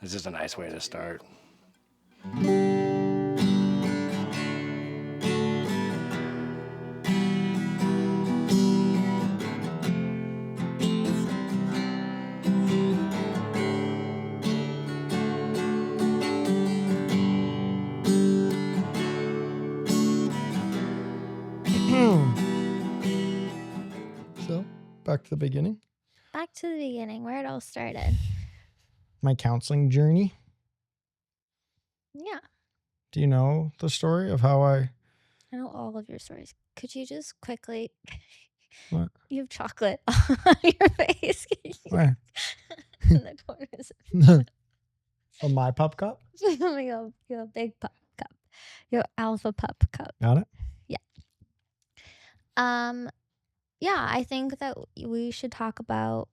It's just a nice way to start. So, back to the beginning. Back to the beginning, where it all started. My counseling journey. Yeah. Do you know the story of how I know all of your stories. Could you just quickly... What? You have chocolate on your face. Where? In the corners. On my pup cup? Your big pup cup. Your alpha pup cup. Got it? Yeah, I think that we should talk about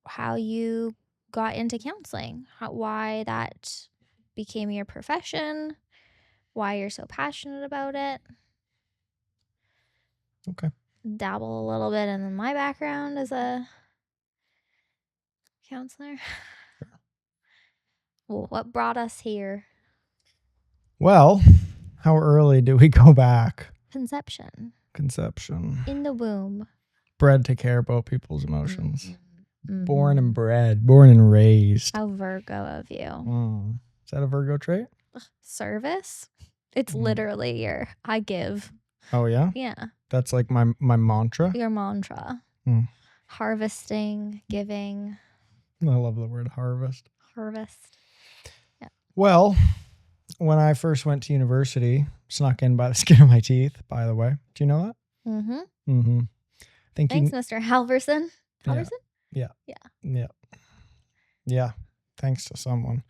how you got into counseling, why that became your profession, why you're so passionate about it. Okay. Dabble a little bit in my background as a counselor. Sure. Well, what brought us here? Well, how early do we go back? Conception. In the womb. Bred to care about people's emotions. Mm-hmm. Born and bred. Born and raised. How Virgo of you. Is that a Virgo trait? Service? It's literally your I give. Oh, yeah? Yeah. That's like my mantra? Your mantra. Harvesting, giving. I love the word harvest. Harvest. Yeah. Well, when I first went to university, snuck in by the skin of my teeth, by the way. Do you know that? Mm-hmm. Mm-hmm. Thanks, Mr. Halverson. Halverson? Yeah. Yeah. Yeah. Yeah. Thanks to someone.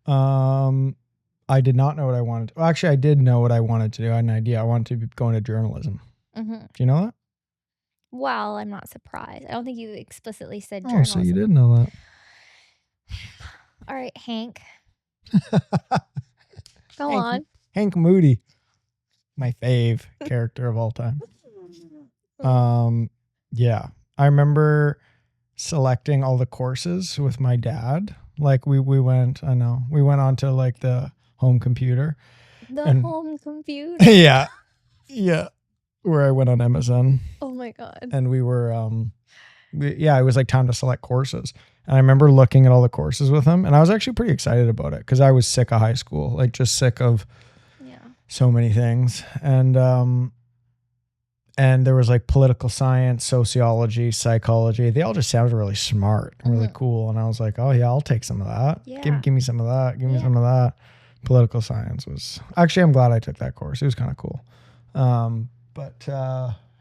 I did not know what I wanted to. Well, actually, I did know what I wanted to do. I had an idea. I wanted to be going to journalism. Mm-hmm. Do you know that? Well, I'm not surprised. I don't think you explicitly said journalism. Oh, so you did know that. All right, Hank. Go on. Hank Moody. My fave character of all time. Yeah. I remember selecting all the courses with my dad. Like we went on to like the home computer. Home computer? Yeah. Yeah. Where I went on MSN. Oh my God. And we were, it was like time to select courses. And I remember looking at all the courses with him, and I was actually pretty excited about it because I was sick of high school, like just sick of so many things. And there was like political science, sociology, psychology. They all just sounded really smart and really cool. And I was like, oh yeah, I'll take some of that. Yeah. Give me some of that. Give me some of that. Political science was actually, I'm glad I took that course. It was kind of cool.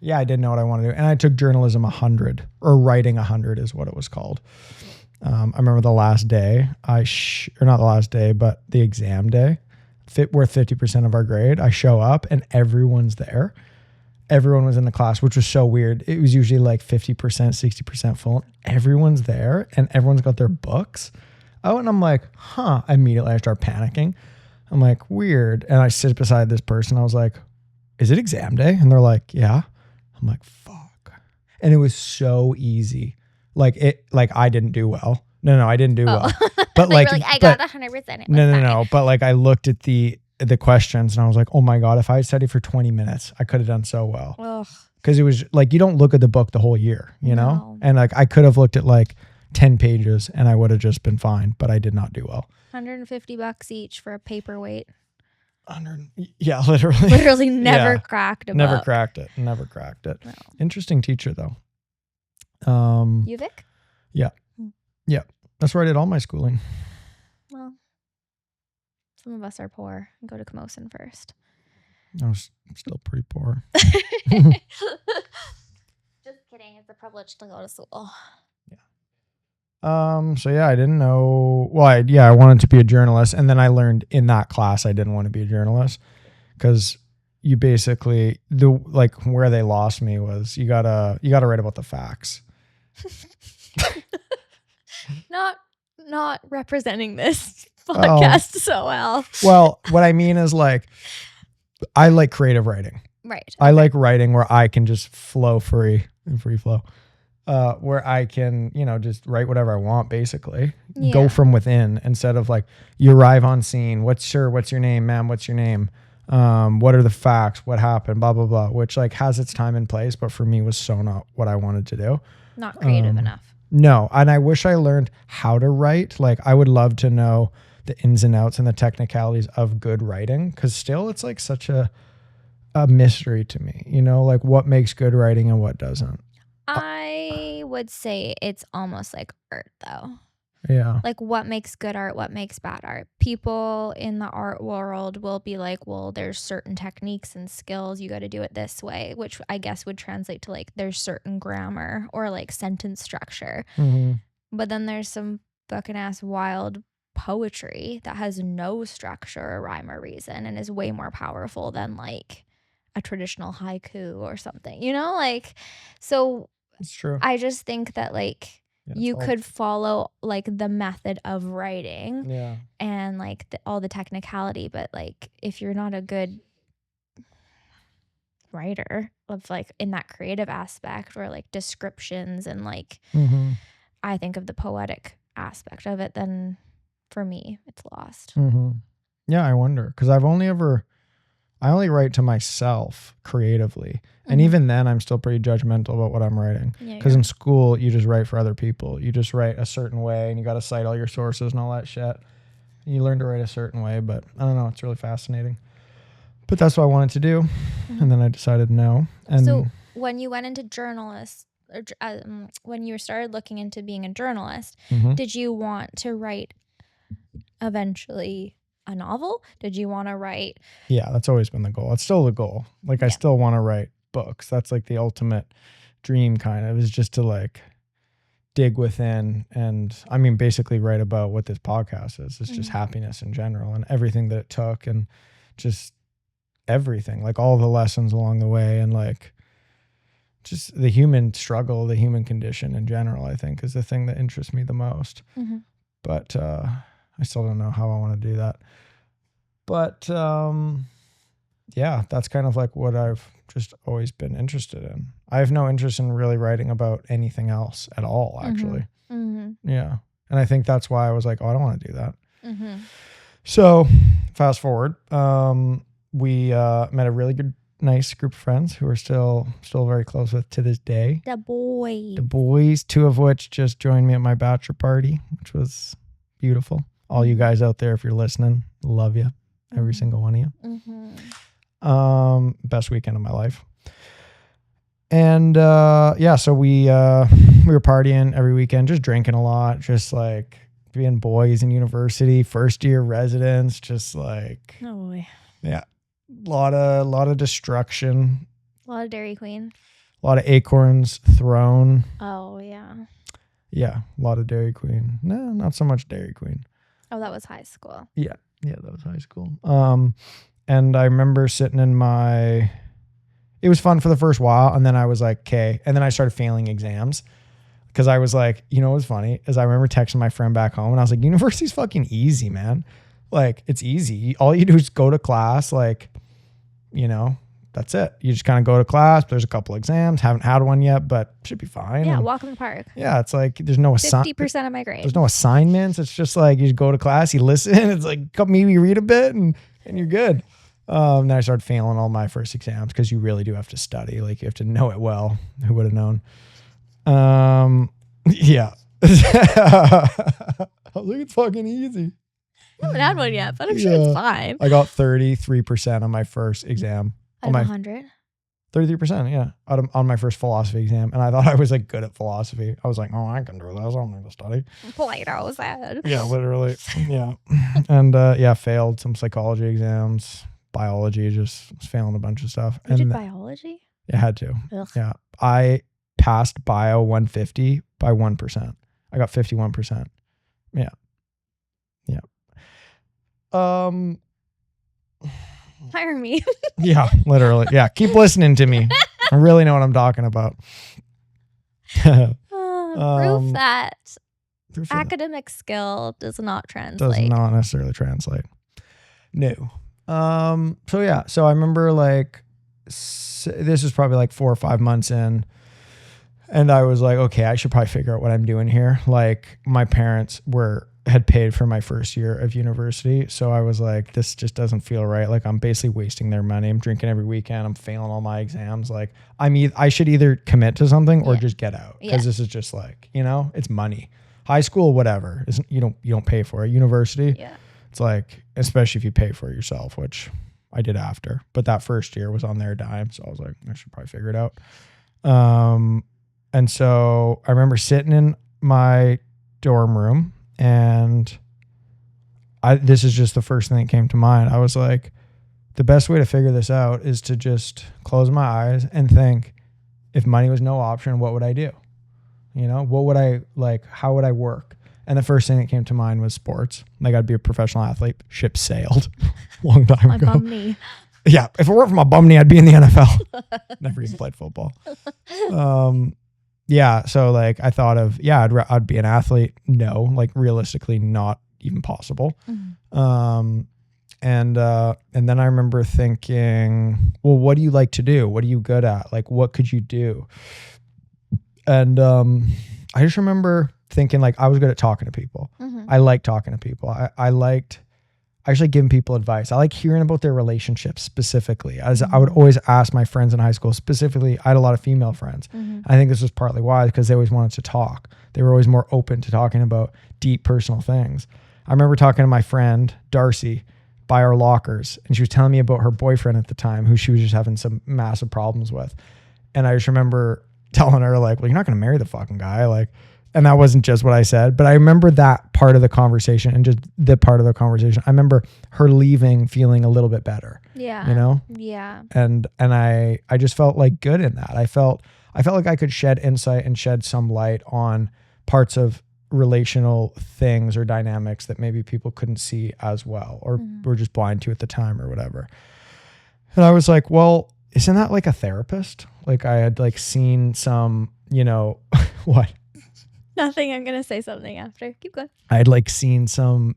Yeah, I didn't know what I wanted to do. And I took journalism 100, or writing 100 is what it was called. I remember the last day, or not the last day, but the exam day, worth 50% of our grade. I show up and everyone's there. Everyone was in the class, which was so weird. It was usually like 50%, 60% full. Everyone's there and everyone's got their books. Oh, and I'm like, Immediately I start panicking. I'm like, weird. And I sit beside this person. I was like, is it exam day? And they're like, yeah. I'm like, fuck. And it was so easy. Like I didn't do well. No, I didn't do well. But I got 100%. No. But like I looked at the questions and I was like, oh my God, if I had studied for 20 minutes, I could have done so well. Because it was like, you don't look at the book the whole year, you know? No. And like I could have looked at like 10 pages and I would have just been fine, but I did not do well. $150 each for a paperweight. Yeah, literally. Literally never cracked a book. Never cracked it. No. Interesting teacher though. UVic? Yeah. Yeah. That's where I did all my schooling. Well, some of us are poor and go to Camosun first. I was still pretty poor. Just kidding. It's a privilege to go to school. Yeah. So yeah, I didn't know. Well, I wanted to be a journalist, and then I learned in that class I didn't want to be a journalist because you basically where they lost me was you gotta write about the facts. Not representing this podcast so well. Well, what I mean is like I like creative writing. Right. I like writing where I can just flow free flow. where I can, just write whatever I want, basically. Yeah. Go from within instead of like you arrive on scene. What's your name, ma'am? What's your name? What are the facts? What happened? Blah, blah, blah, which like has its time and place, but for me was so not what I wanted to do. Not creative enough. No. And I wish I learned how to write. Like I would love to know the ins and outs and the technicalities of good writing. Cause still it's like such a mystery to me, like what makes good writing and what doesn't. I would say it's almost like art though. Yeah. Like what makes good art, what makes bad art. People in the art world will be like, well, there's certain techniques and skills. You got to do it this way, which I guess would translate to like there's certain grammar or like sentence structure. Mm-hmm. But then there's some fucking ass wild poetry that has no structure or rhyme or reason and is way more powerful than like a traditional haiku or something, like, so It's true. I just think that like you could follow like the method of writing and like all the technicality, but like if you're not a good writer of like in that creative aspect or like descriptions and like I think of the poetic aspect of it, then for me it's lost. Yeah, I wonder because I only write to myself creatively. And even then I'm still pretty judgmental about what I'm writing. Because in school, you just write for other people. You just write a certain way and you got to cite all your sources and all that shit. You learn to write a certain way, but I don't know. It's really fascinating. But that's what I wanted to do. And then I decided no. And so when you went into when you started looking into being a journalist, did you want to write eventually a novel? Did you want to write? Yeah, that's always been the goal. It's still the goal. Like I still want to write books. That's like the ultimate dream kind of is just to like dig within and I mean basically write about what this podcast is. It's just happiness in general and everything that it took and just everything, like all the lessons along the way and like just the human struggle, the human condition in general, I think is the thing that interests me the most. But I still don't know how I want to do that. But yeah, that's kind of like what I've just always been interested in. I have no interest in really writing about anything else at all, actually. Yeah. And I think that's why I was like, oh, I don't want to do that. So fast forward, we met a really good, nice group of friends who are still very close with to this day. The boys, two of which just joined me at my bachelor party, which was beautiful. All you guys out there, if you're listening, love you. Every single one of you. Best weekend of my life. And yeah, so we were partying every weekend, just drinking a lot, just like being boys in university, first year residents, just like yeah, a lot of destruction, a lot of Dairy Queen, a lot of acorns thrown. Oh yeah, a lot of Dairy Queen. No, not so much Dairy Queen. Oh, that was high school. Yeah, that was high school. And I remember sitting in it was fun for the first while. And then I was like, okay. And then I started failing exams because I was like, what was funny is I remember texting my friend back home and I was like, university's fucking easy, man. Like it's easy. All you do is go to class. Like, that's it. You just kind of go to class. There's a couple exams. Haven't had one yet, but should be fine. Yeah, walk in the park. Yeah, it's like there's no 50% of my grade. There's no assignments. It's just like you go to class, you listen. It's like maybe read a bit and you're good. Then I started failing all my first exams because you really do have to study. Like you have to know it well. Who would have known? Yeah. I was like, it's fucking easy. I haven't had one yet, but I'm sure it's fine. I got 33% on my first exam. Out of 100? 33%, yeah. On my first philosophy exam. And I thought I was like good at philosophy. I was like, oh, I can do this. I don't need to study. Plato said. Yeah, literally. Yeah. And failed some psychology exams, biology, just was failing a bunch of stuff. You did biology? I had to. Ugh. Yeah. I passed bio 150 by 1%. I got 51%. Yeah. Hire me. Yeah, literally. Yeah, keep listening to me. I really know what I'm talking about. Proof that academic skill does not translate. Does not necessarily translate. No. So I remember like this was probably like 4 or 5 months in, And I was like, okay, I should probably figure out what I'm doing here. Like my parents had paid for my first year of university. So I was like, this just doesn't feel right. Like I'm basically wasting their money. I'm drinking every weekend. I'm failing all my exams. Like I should either commit to something or just get out. Cause this is just like, it's money. High school, whatever. You don't pay for it. University. Yeah. It's like, especially if you pay for it yourself, which I did after, but that first year was on their dime. So I was like, I should probably figure it out. And so I remember sitting in my dorm room and this is just the first thing that came to mind. I was like, the best way to figure this out is to just close my eyes and think, if money was no option, what would I do? What would I like? How would I work? And the first thing that came to mind was sports. Like I'd be a professional athlete. Ship sailed long time ago. My bum knee. Yeah. If it weren't for my bum knee, I'd be in the NFL. Never even played football. Yeah. So like I thought of, I'd be an athlete. No, like realistically not even possible. And then I remember thinking, well, what do you like to do? What are you good at? Like, what could you do? And I just remember thinking like I was good at talking to people. I like talking to people. I liked actually giving people advice. I like hearing about their relationships specifically. As I would always ask my friends in high school, specifically, I had a lot of female friends. I think this was partly why, because they always wanted to talk. They were always more open to talking about deep personal things. I remember talking to my friend, Darcy, by our lockers, and she was telling me about her boyfriend at the time, who she was just having some massive problems with. And I just remember telling her like, well, you're not going to marry the fucking guy. Like, and that wasn't just what I said, but I remember that part of the conversation and just the part of the conversation. I remember her leaving feeling a little bit better. Yeah. Yeah. And I just felt like good in that. I felt like I could shed insight and shed some light on parts of relational things or dynamics that maybe people couldn't see as well, or were just blind to at the time or whatever. And I was like, well, isn't that like a therapist? Like I had like seen some, what? Nothing. I'm going to say something after. Keep going. I had like seen some,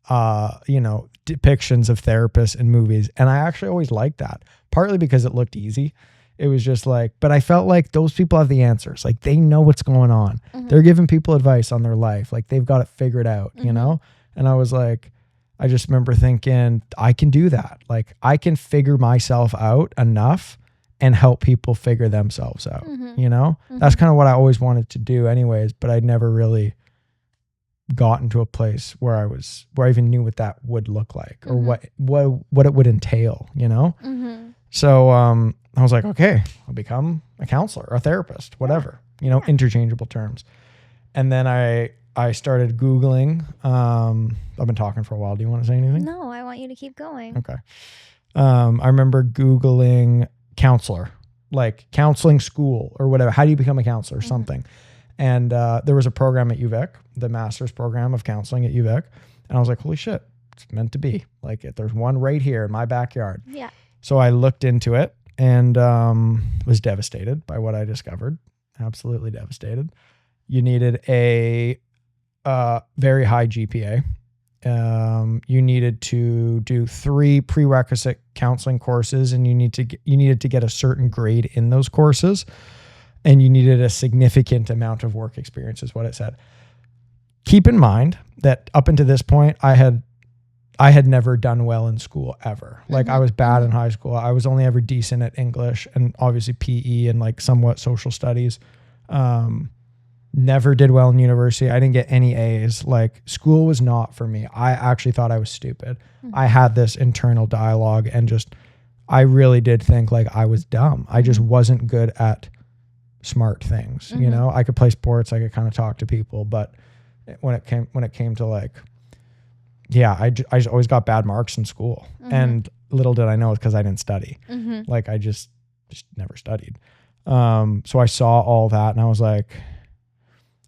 depictions of therapists in movies. And I actually always liked that, partly because it looked easy. It was just like, but I felt like those people have the answers. Like they know what's going on. They're giving people advice on their life. Like they've got it figured out, And I was like, I just remember thinking, I can do that. Like I can figure myself out enough and help people figure themselves out. That's kind of what I always wanted to do anyways, but I'd never really gotten to a place where I even knew what that would look like or what it would entail, So, I was like, okay, I'll become a counselor or a therapist, whatever, interchangeable terms. And then I started Googling, I've been talking for a while. Do you want to say anything? No, I want you to keep going. Okay. I remember Googling counselor, like counseling school or whatever. How do you become a counselor or something? And there was a program at UVic, the master's program of counseling at UVic. And I was like, holy shit, it's meant to be. Like there's one right here in my backyard. Yeah. So I looked into it and was devastated by what I discovered. Absolutely devastated. You needed a very high GPA. You needed to do 3 prerequisite counseling courses, and you needed to get a certain grade in those courses, and you needed a significant amount of work experience, is what it said. Keep in mind that up until this point, I had never done well in school ever. Like I was bad in high school. I was only ever decent at English and obviously PE and like somewhat social studies. Never did well in university. I didn't get any A's. Like school was not for me. I actually thought I was stupid. I had this internal dialogue and I really did think like I was dumb. I just wasn't good at smart things. I could play sports. I could kind of talk to people, but when it came to like, I just always got bad marks in school. And little did I know it's because I didn't study. Like I just never studied. So I saw all that and I was like,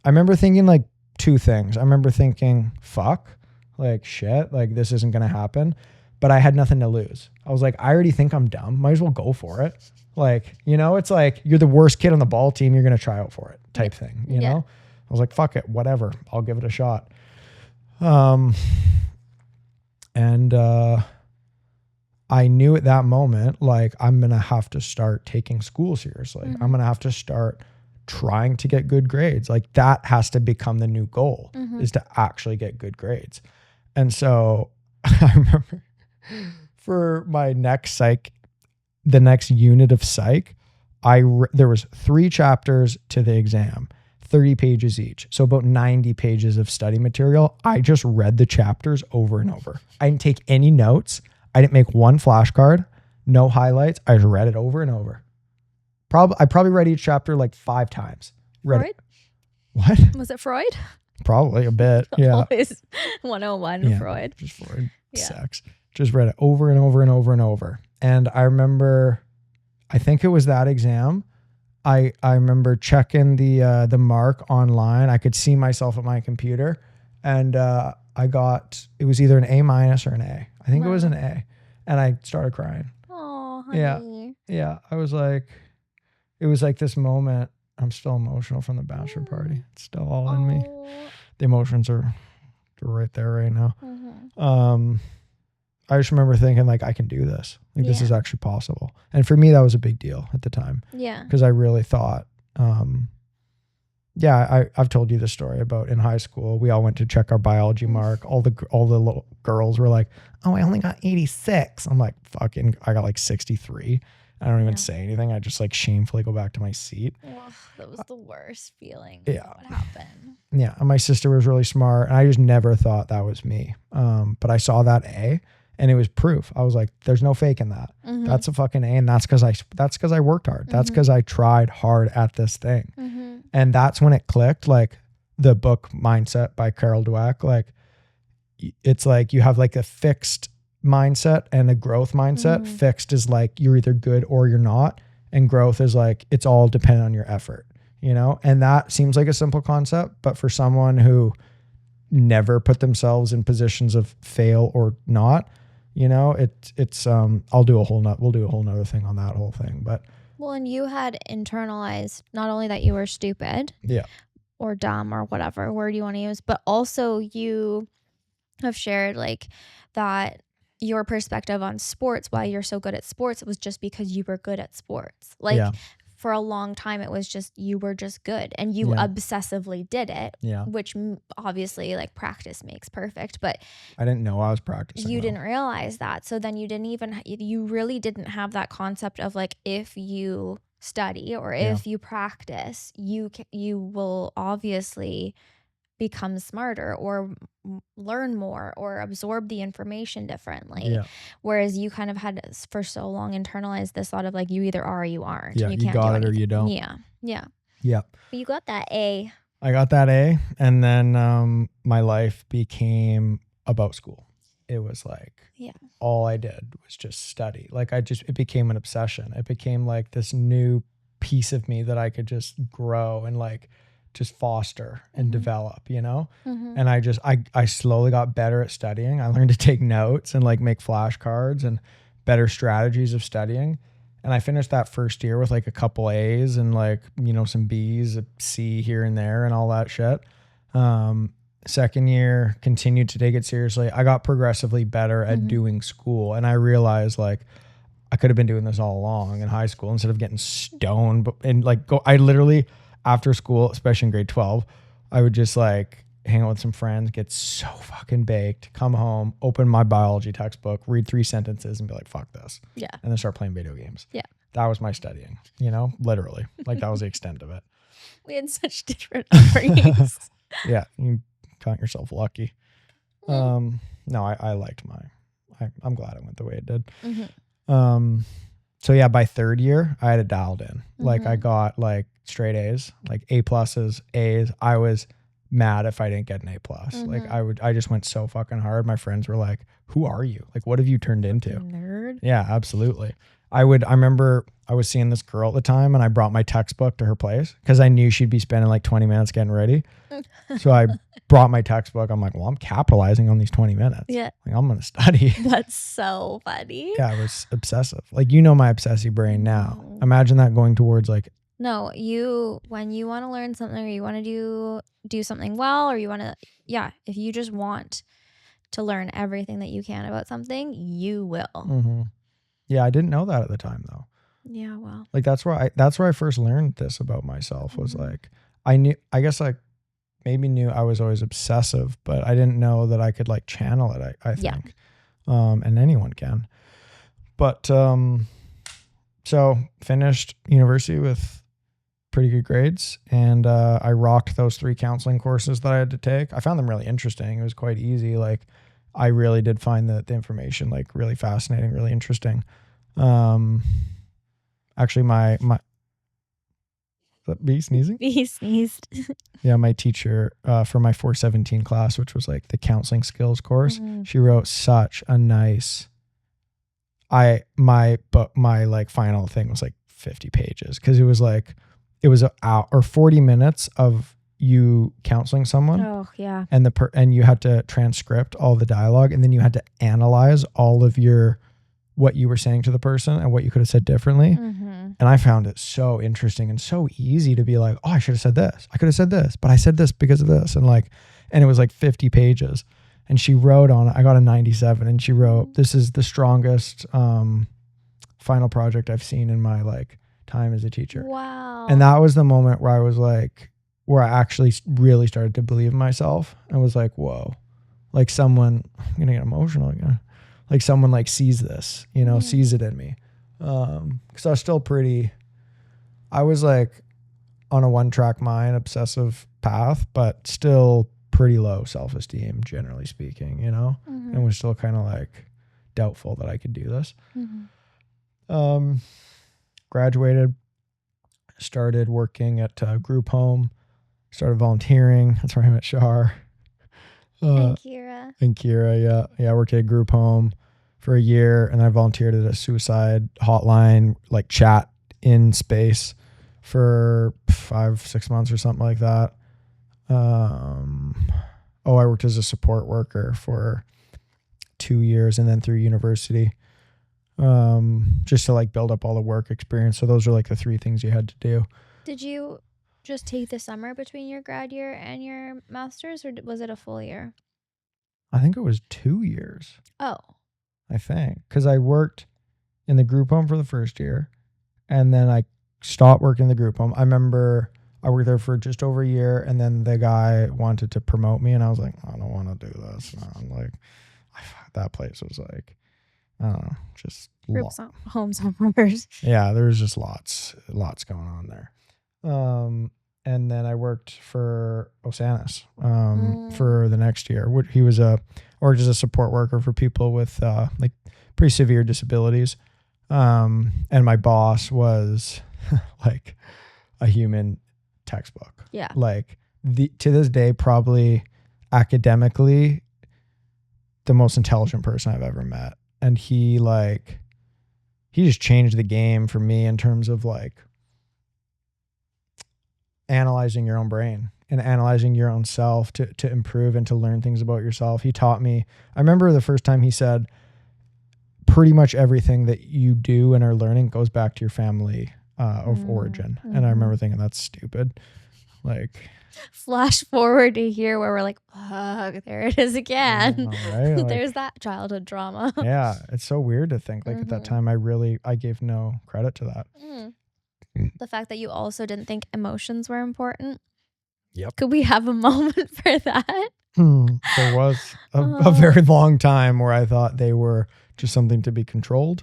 I remember thinking like 2 things. I remember thinking, fuck, like shit, like this isn't going to happen. But I had nothing to lose. I was like, I already think I'm dumb. Might as well go for it. Like, it's like you're the worst kid on the ball team. You're going to try out for it type thing, you know? I was like, fuck it, whatever. I'll give it a shot. And I knew at that moment, like I'm going to have to start taking school seriously. I'm going to have to start trying to get good grades. Like that has to become the new goal, is to actually get good grades. And so I remember for my next the next unit of psych, there was 3 chapters to the exam, 30 pages each. So about 90 pages of study material. I just read the chapters over and over. I didn't take any notes. I didn't make one flashcard, no highlights. I just read it over and over. I probably read each chapter like 5 times. Freud? What? Was it Freud? Probably a bit. Yeah. Always 101 Freud. Just Freud. Yeah. Sex. Just read it over and over and over and over. And I remember, I think it was that exam. I remember checking the mark online. I could see myself at my computer, and it was either an A- or an A. I think it was an A, and I started crying. Oh, honey. Yeah. I was like, it was like this moment. I'm still emotional from the bachelor party. It's still all in me. The emotions are right there right now. I just remember thinking like, I can do this. Like this is actually possible. And for me, that was a big deal at the time. Yeah. Because I really thought, I've told you the story about in high school, we all went to check our biology mark. All the little girls were like, oh, I only got 86. I'm like, fucking, I got like 63. I don't even say anything. I just like shamefully go back to my seat. Ugh, that was the worst feeling. Yeah. What happened? Yeah. And my sister was really smart, and I just never thought that was me. But I saw that A, and it was proof. I was like, there's no faking that. That's a fucking A. And that's because I worked hard. That's because I tried hard at this thing. And that's when it clicked. Like the book Mindset by Carol Dweck, like it's like you have like a fixed mindset and a growth mindset. Fixed is like you're either good or you're not. And growth is like, it's all dependent on your effort, you know? And that seems like a simple concept, but for someone who never put themselves in positions of fail or not, you know, we'll do a whole nother thing on that whole thing. But well, and you had internalized not only that you were stupid or dumb or whatever word you want to use, but also you have shared like that your perspective on sports, why you're so good at sports, it was just because you were good at sports. Like for a long time, it was just, you were just good and you obsessively did it, which obviously like practice makes perfect, but I didn't know I was practicing. You didn't realize that. So then you really didn't have that concept of like, if you study or if you practice, you will obviously become smarter or learn more or absorb the information differently. Whereas you kind of had for so long internalized this thought of like, you either are or you aren't. Yeah, and you can't got do it anything. or you don't. Yeah. But you got that A. I got that A, and then my life became about school. It was like all I did was just study. Like it became an obsession. It became like this new piece of me that I could just grow and like just foster and develop, you know? And I slowly got better at studying. I learned to take notes and like make flashcards and better strategies of studying. And I finished that first year with like a couple A's and like, you know, some B's, a C here and there and all that shit. Second year, continued to take it seriously. I got progressively better at doing school. And I realized like I could have been doing this all along in high school instead of getting stoned. And like I literally, after school, especially in grade 12, I would just like hang out with some friends, get so fucking baked, come home, open my biology textbook, read 3 sentences and be like, fuck this. Yeah. And then start playing video games. Yeah. That was my studying, you know, literally. Like that was the extent of it. We had such different upbringings. Yeah. You count yourself lucky. No, I liked I'm glad it went the way it did. So yeah, by third year, I had it dialed in. Like I got like straight A's, like A+, A's. I was mad if I didn't get an A+. Like I just went so fucking hard. My friends were like, who are you? Like, what have you turned into? Nerd. Yeah, absolutely. I remember I was seeing this girl at the time and I brought my textbook to her place because I knew she'd be spending like 20 minutes getting ready. So I brought my textbook. I'm like, well, I'm capitalizing on these 20 minutes. Yeah. Like I'm going to study. That's so funny. Yeah, I was obsessive. Like, you know, my obsessive brain now. Imagine that going towards like. No, when you want to learn something or you want to do something well, or you want to, if you just want to learn everything that you can about something, you will. Yeah, I didn't know that at the time though. Yeah, well. Like that's where I first learned this about myself was Mhm. like I guess I maybe knew I was always obsessive, but I didn't know that I could like channel it, I Yeah. think. And anyone can. But so finished university with pretty good grades, and I rocked those 3 counseling courses that I had to take. I found them really interesting. It was quite easy. Like I really did find the information like really fascinating, really interesting. Actually my is that bee sneezing? He sneezed. Yeah, my teacher for my 417 class, which was like the counseling skills course, Mhm. she wrote such a nice my like final thing was like 50 pages because it was an hour or 40 minutes of you counseling someone, Oh, yeah. and and you had to transcript all the dialogue, and then you had to analyze all of what you were saying to the person and what you could have said differently. Mhm. And I found it so interesting and so easy to be like, oh, I should have said this. I could have said this, but I said this because of this. And it was like 50 pages. And she wrote on it, I got a 97, and she wrote, this is the strongest final project I've seen in my like time as a teacher. Wow. And that was the moment where I was like, where I actually really started to believe in myself and was like, whoa, like someone, I'm going to get emotional again. Like someone like sees this, sees it in me. Cause I was like on a 1-track mind, obsessive path, but still pretty low self-esteem, generally speaking, Mhm. and was still kind of like doubtful that I could do this. Mhm. Graduated, started working at group home, started volunteering. That's where I met Shar. And Kira. And Kira, yeah. I worked at a group home for a year, and I volunteered at a suicide hotline, like chat in space for 5-6 months or something like that. I worked as a support worker for 2 years, and then through university, just to like build up all the work experience. So those are like the 3 things you had to do. Did you just take the summer between your grad year and your master's, or was it a full year? I think it was 2 years. Oh. I think, because I worked in the group home for the first year, and then I stopped working in the group home. I remember I worked there for just over a year, and then the guy wanted to promote me, and I was like, I don't want to do this. Man. Like, that place was like, I don't know, just Groups homes on runners. yeah, there was just lots going on there. And then I worked for Osanis for the next year. He was worked as a support worker for people with like pretty severe disabilities. And my boss was like a human textbook. Yeah. Like to this day, probably academically the most intelligent person I've ever met. And he just changed the game for me in terms of like analyzing your own brain and analyzing your own self to improve and to learn things about yourself. He taught me, I remember the first time he said, pretty much everything that you do and are learning goes back to your family of origin. And I remember thinking, that's stupid. Like, flash forward to here where we're like, fuck, there it is again. Right? Like, there's that childhood drama. Yeah, it's so weird to think like at that time I gave no credit to that. The fact that you also didn't think emotions were important. Yep. Could we have a moment for that? There was a very long time where I thought they were just something to be controlled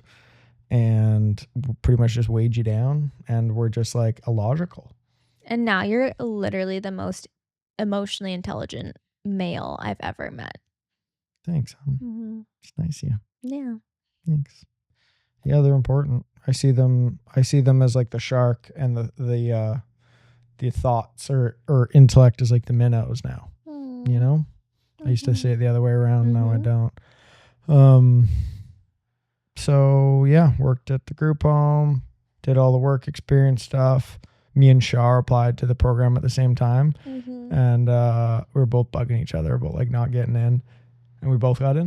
and pretty much just weighed you down and were just like illogical. And now you're literally the most emotionally intelligent male I've ever met. Thanks. It's nice of you. Yeah. Thanks. Yeah, they're important. I see them as like the shark, and the thoughts or intellect is like the minnows now. I used to say it the other way around. Now I don't. So yeah, worked at the group home, did all the work experience stuff. Me and Shar applied to the program at the same time, and we were both bugging each other about like not getting in, and we both got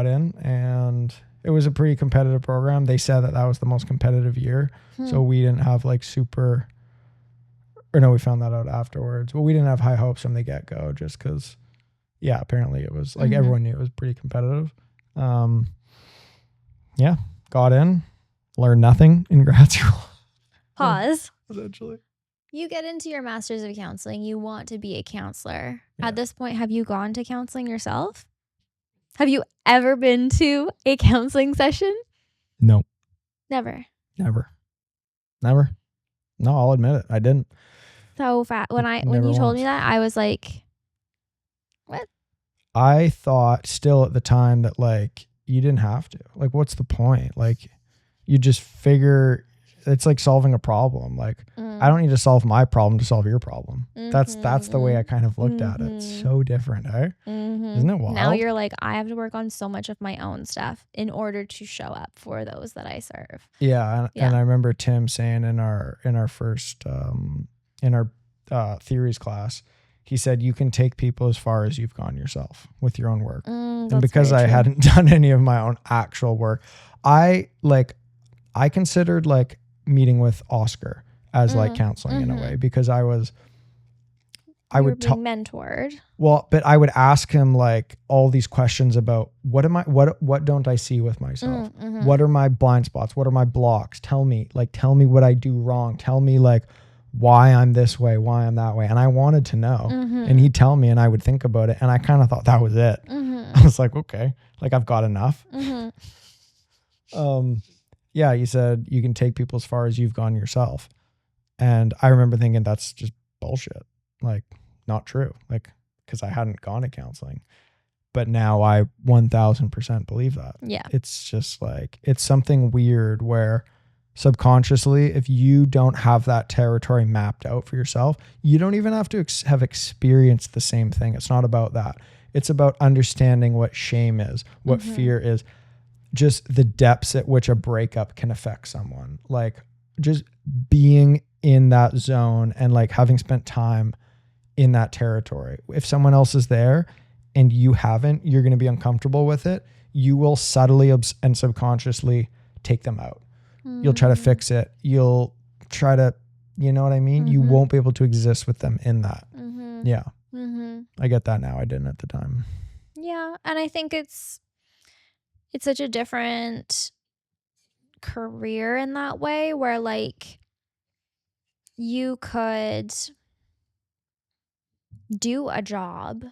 in. And it was a pretty competitive program. They said that was the most competitive year, so we didn't have like we found that out afterwards, but we didn't have high hopes from the get-go, just because apparently it was like everyone knew it was pretty competitive. Yeah, got in, learn nothing in grad school. Pause. Essentially. You get into your master's of counseling. You want to be a counselor. Yeah. At this point, have you gone to counseling yourself? Have you ever been to a counseling session? No. Never. Never. No, I'll admit it. I didn't. So fast. When Never you told once. me that, I was like, what? I thought still at the time that like you didn't have to. Like, what's the point? Like, you just figure it's like solving a problem. Like, I don't need to solve my problem to solve your problem. That's the way I kind of looked at it. So different, eh? Isn't it wild? Now you're like, I have to work on so much of my own stuff in order to show up for those that I serve. Yeah, and I remember Tim saying in our first theories class, he said you can take people as far as you've gone yourself with your own work. And because I hadn't done any of my own actual work, I considered like meeting with Oscar as like counseling in a way, because I would being mentored. Well, but I would ask him like all these questions about what don't I see with myself? What are my blind spots? What are my blocks? Tell me what I do wrong. Tell me like why I'm this way, why I'm that way. And I wanted to know. And he'd tell me and I would think about it. And I kind of thought that was it. I was like, okay, like I've got enough. Yeah, you said you can take people as far as you've gone yourself. And I remember thinking that's just bullshit. Like, not true. Like, because I hadn't gone to counseling. But now I 1000% believe that. Yeah. It's just like, it's something weird where subconsciously, if you don't have that territory mapped out for yourself, you don't even have to have experienced the same thing. It's not about that. It's about understanding what shame is, what fear is, just the depths at which a breakup can affect someone. Like, just being in that zone and like having spent time in that territory. If someone else is there and you haven't, you're going to be uncomfortable with it. You will subtly and subconsciously take them out. You'll try to fix it. You'll try to, you know what I mean? You won't be able to exist with them in that. Yeah. I get that now. I didn't at the time. Yeah. And I think it's such a different career in that way, where like you could do a job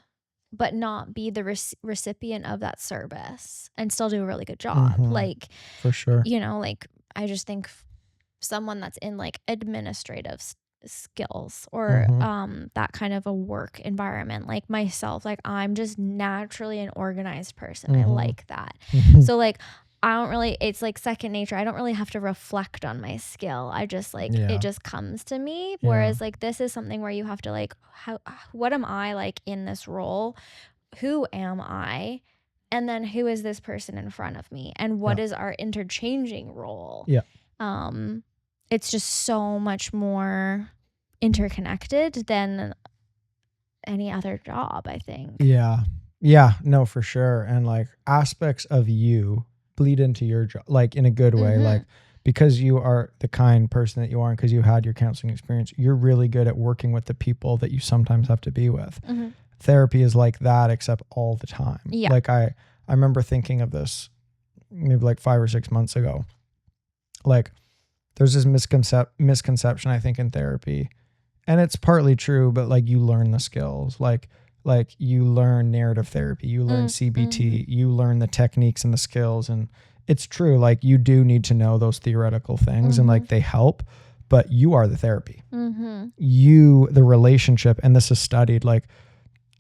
but not be the recipient of that service and still do a really good job. Like, for sure. You know, like I just think someone that's in like administrative skills or that kind of a work environment, like myself, like I'm just naturally an organized person. I like that. So like I don't really, it's like second nature. I don't really have to reflect on my skill. I just like, it just comes to me. Whereas like, this is something where you have to like, what am I like in this role? Who am I? And then who is this person in front of me? And what is our interchanging role? Yeah. It's just so much more interconnected than any other job, I think. Yeah. Yeah, no, for sure. And like aspects of you bleed into your job, like in a good way, like because you are the kind person that you are and because you had your counseling experience, you're really good at working with the people that you sometimes have to be with. Therapy is like that, except all the time. Yeah. Like I remember thinking of this maybe like 5 or 6 months ago. Like there's this misconception, I think, in therapy, and it's partly true, but like you learn the skills, like you learn narrative therapy, you learn CBT, you learn the techniques and the skills. And it's true. Like you do need to know those theoretical things and like they help, but you are the therapy, the relationship. And this is studied, like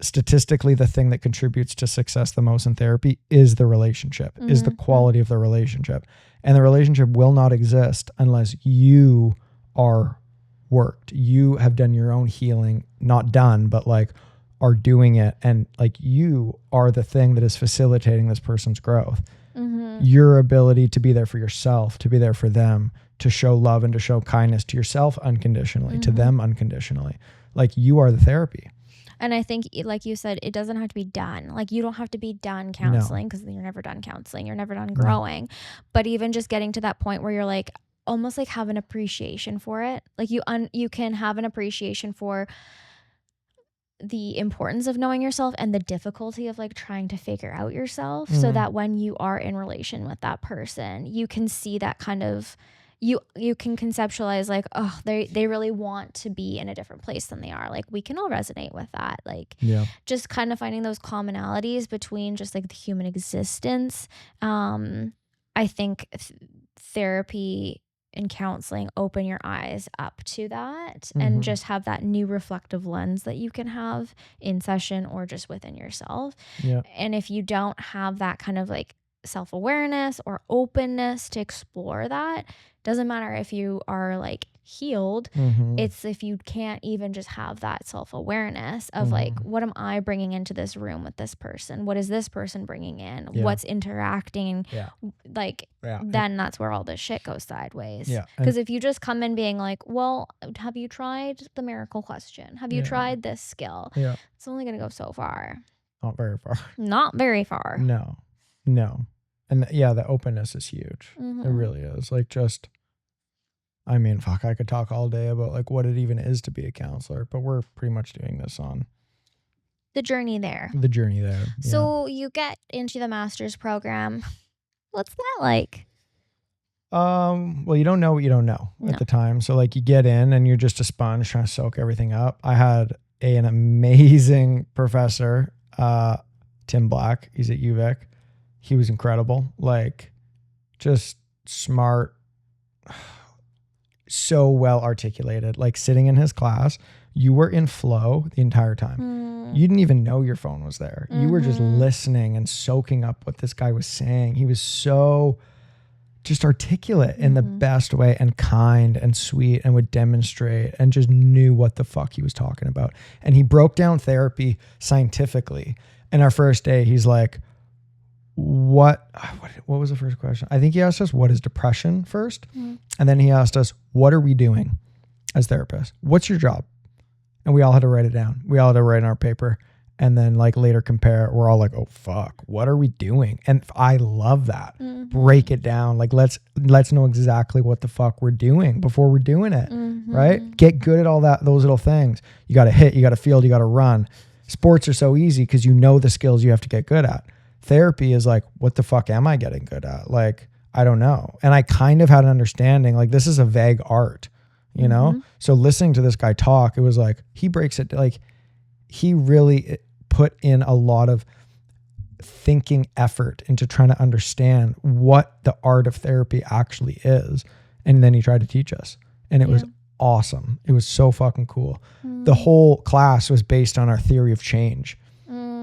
statistically, the thing that contributes to success the most in therapy is the relationship, is the quality of the relationship. And the relationship will not exist unless you are worked. You have done your own healing, not done, but like are doing it. And like you are the thing that is facilitating this person's growth. Your ability to be there for yourself, to be there for them, to show love and to show kindness to yourself unconditionally, to them unconditionally. Like you are the therapy. And I think, like you said, it doesn't have to be done. Like you don't have to be done counseling because you're never done counseling. You're never done growing. But even just getting to that point where you're like, almost like have an appreciation for it. Like you can have an appreciation for the importance of knowing yourself and the difficulty of like trying to figure out yourself, so that when you are in relation with that person, you can see that kind of, you can conceptualize like, oh, they really want to be in a different place than they are. Like we can all resonate with that. Like just kind of finding those commonalities between just like the human existence. I think therapy and counseling open your eyes up to that, and just have that new reflective lens that you can have in session or just within yourself. And if you don't have that kind of like self-awareness or openness to explore that, doesn't matter if you are like healed, it's if you can't even just have that self-awareness of like, what am I bringing into this room with this person? What is this person bringing in? What's interacting? Like then that's where all this shit goes sideways. Because if you just come in being like, well, have you tried the miracle question? Have you tried this skill? It's only going to go so far. Not very far. Not very far. No. And the openness is huge. It really is. Like just, I mean, fuck, I could talk all day about like what it even is to be a counselor, but we're pretty much doing this on the journey there. So you get into the master's program. What's that like? Well, you don't know what you don't know at the time. So like you get in and you're just a sponge trying to soak everything up. I had an amazing professor, Tim Black. He's at UVic. He was incredible. Like just smart, so well articulated. Like sitting in his class, you were in flow the entire time. You didn't even know your phone was there. You were just listening and soaking up what this guy was saying. He was so just articulate in the best way, and kind and sweet, and would demonstrate and just knew what the fuck he was talking about. And he broke down therapy scientifically. And our first day, he's like, what was the first question? I think he asked us, what is depression first? And then he asked us, what are we doing as therapists? What's your job? And we all had to write it down. We all had to write in our paper, and then like later compare. We're all like, oh fuck, what are we doing? And I love that. Break it down. Like let's know exactly what the fuck we're doing before we're doing it. Right? Get good at all those little things. You got to hit, you got to field, you got to run. Sports are so easy because you know the skills you have to get good at. Therapy is like, what the fuck am I getting good at? Like, I don't know. And I kind of had an understanding, like this is a vague art, you know? So listening to this guy talk, it was like, he breaks it, like he really put in a lot of thinking effort into trying to understand what the art of therapy actually is. And then he tried to teach us, and it was awesome. It was so fucking cool. The whole class was based on our theory of change.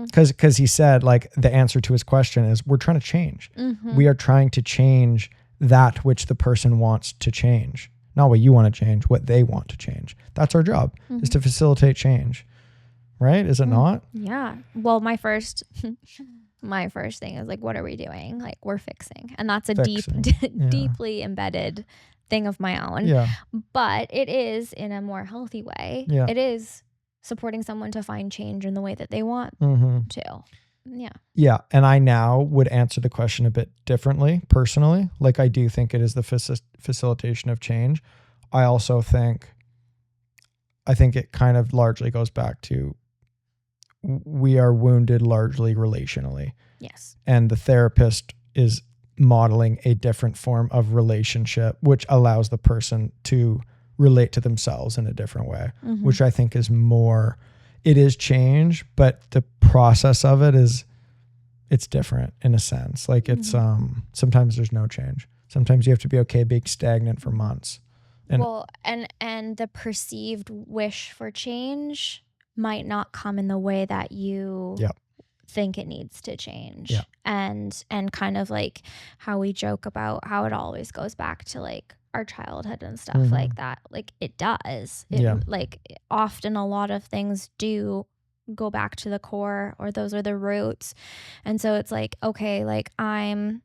Because he said, like, the answer to his question is, we're trying to change. We are trying to change that which the person wants to change. Not what you want to change, what they want to change. That's our job, is to facilitate change. Right? Is it not? Yeah. Well, my first thing is like, what are we doing? Like, we're fixing. And that's a deeply embedded thing of my own. But it is in a more healthy way. It is supporting someone to find change in the way that they want to. Yeah. And I now would answer the question a bit differently personally. Like I do think it is the facilitation of change. I also think it kind of largely goes back to, we are wounded largely relationally. Yes. And the therapist is modeling a different form of relationship, which allows the person to relate to themselves in a different way, which I think is more, it is change, but the process of it is, it's different in a sense. Like it's, sometimes there's no change. Sometimes you have to be okay being stagnant for months. And the perceived wish for change might not come in the way that you think it needs to change. And kind of like how we joke about how it always goes back to like our childhood and stuff like that. Like it does. Like often a lot of things do go back to the core, or those are the roots. And so it's like, okay, like I'm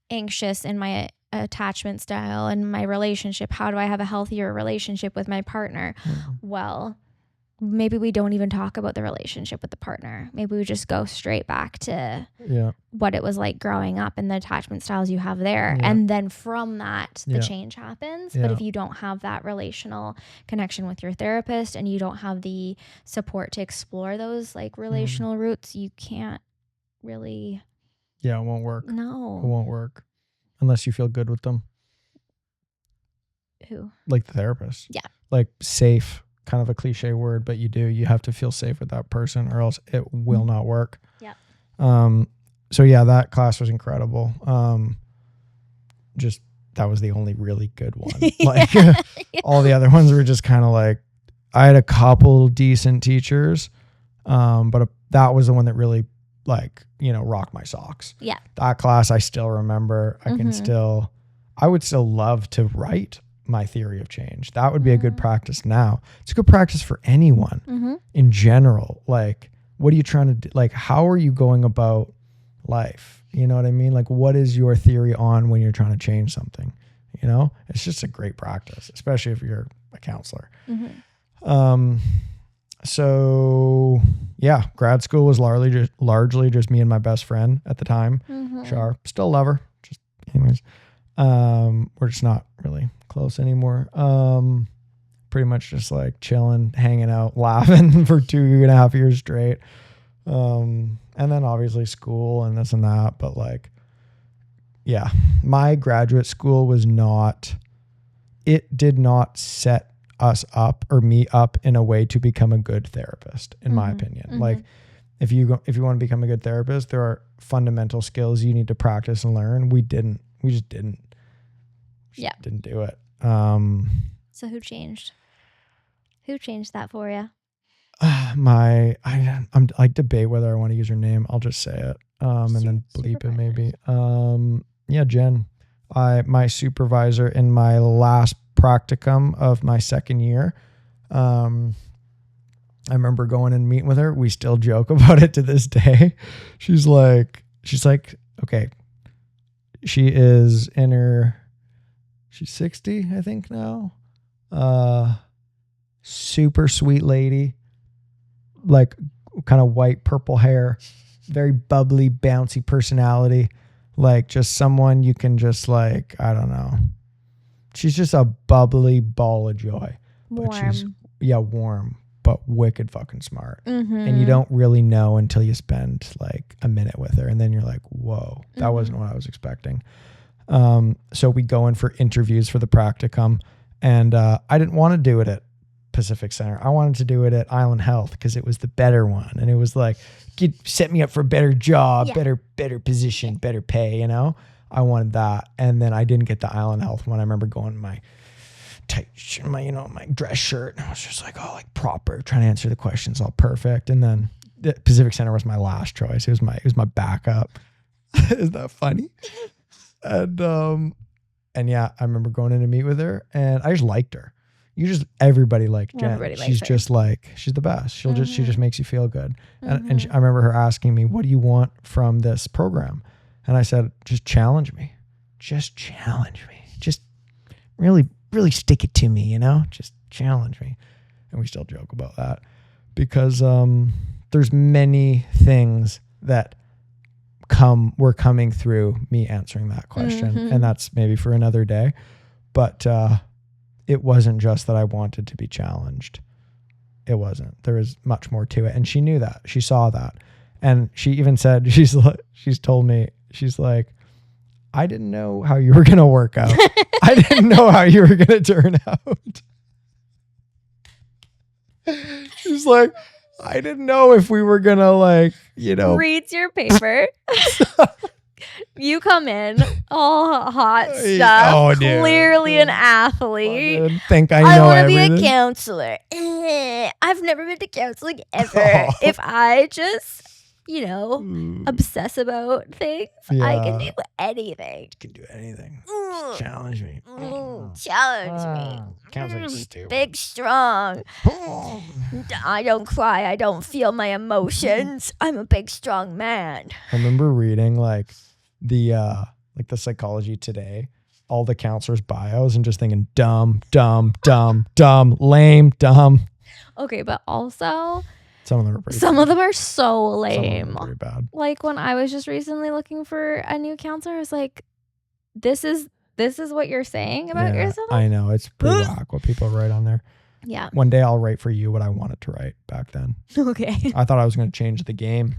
anxious in my attachment style and my relationship. How do I have a healthier relationship with my partner? Well, maybe we don't even talk about the relationship with the partner. Maybe we just go straight back to what it was like growing up and the attachment styles you have there. Yeah. And then from that, the Yeah. change happens. Yeah. But if you don't have that relational connection with your therapist and you don't have the support to explore those like relational roots, you can't really. Yeah, it won't work. No. It won't work unless you feel good with them. Who? Like the therapist. Yeah. Like safe, kind of a cliche word, but you have to feel safe with that person or else it will not work. Yeah. So yeah, that class was incredible. Just that was the only really good one. Like all the other ones were just kind of like, I had a couple decent teachers. But that was the one that really like, rocked my socks. Yeah. That class I still remember. I would still love to write my theory of change. That would be a good practice now. It's a good practice for anyone in general. Like, what are you trying to do? Like, how are you going about life? You know what I mean? Like, what is your theory on when you're trying to change something? It's just a great practice, especially if you're a counselor. So yeah, grad school was largely just me and my best friend at the time. Char, still love her. Just anyways, we're just not really close anymore. Pretty much just like chilling, hanging out, laughing for 2.5 years straight. And then obviously school and this and that, but like, yeah, my graduate school did not set us up or me up in a way to become a good therapist, in my opinion. Like if you want to become a good therapist, there are fundamental skills you need to practice and learn. We just didn't do it. So who changed that for you? I debate whether I want to use her name. I'll just say it. And then bleep it maybe. Yeah, Jen, my supervisor in my last practicum of my second year. I remember going and meeting with her. We still joke about it to this day. She's like, okay, she's 60, I think now. Super sweet lady, like kind of white, purple hair, very bubbly, bouncy personality. Like just someone you can just like, I don't know. She's just a bubbly ball of joy. Warm. Warm, but wicked fucking smart. And you don't really know until you spend like a minute with her. And then you're like, whoa, that wasn't what I was expecting. So we go in for interviews for the practicum. And I didn't want to do it at Pacific Center. I wanted to do it at Island Health because it was the better one. And it was like, set me up for a better job, better position, better pay, I wanted that. And then I didn't get the Island Health one. I remember going in my tight, my dress shirt. And I was just like, proper, trying to answer the questions all perfect. And then the Pacific Center was my last choice. It was my backup. Is that funny? And yeah, I remember going in to meet with her and I just liked her. Everybody liked Jen. She's just like, she's the best. She just makes you feel good. And I remember her asking me, what do you want from this program? And I said, just challenge me. Just challenge me. Just really, really stick it to me, just challenge me. And we still joke about that because there's many things that were coming through me answering that question. And that's maybe for another day. But it wasn't just that I wanted to be challenged. It wasn't. There was much more to it. And she knew that. She saw that. And she even said, she's told me, she's like, I didn't know how you were going to work out. I didn't know how you were going to turn out. She's like, I didn't know if we were going to reads your paper. You come in all hot stuff. Oh, clearly an athlete. I think I know want to everything. be a counselor. I've never been to counseling ever. If I just, obsess about things, I can do anything. You can do anything. Just challenge me. Challenge me. Counseling's stupid. Big, strong. I don't cry. I don't feel my emotions. I'm a big, strong man. I remember reading the Psychology Today, all the counselors' bios, and just thinking dumb, lame, dumb. Okay, but also Some of them are pretty some bad. of them are so Some of them lame. are pretty bad. Like when I was just recently looking for a new counselor, I was like, this is what you're saying about yourself? I know. It's pretty whack what people write on there. Yeah. One day I'll write for you what I wanted to write back then. Okay. I thought I was going to change the game.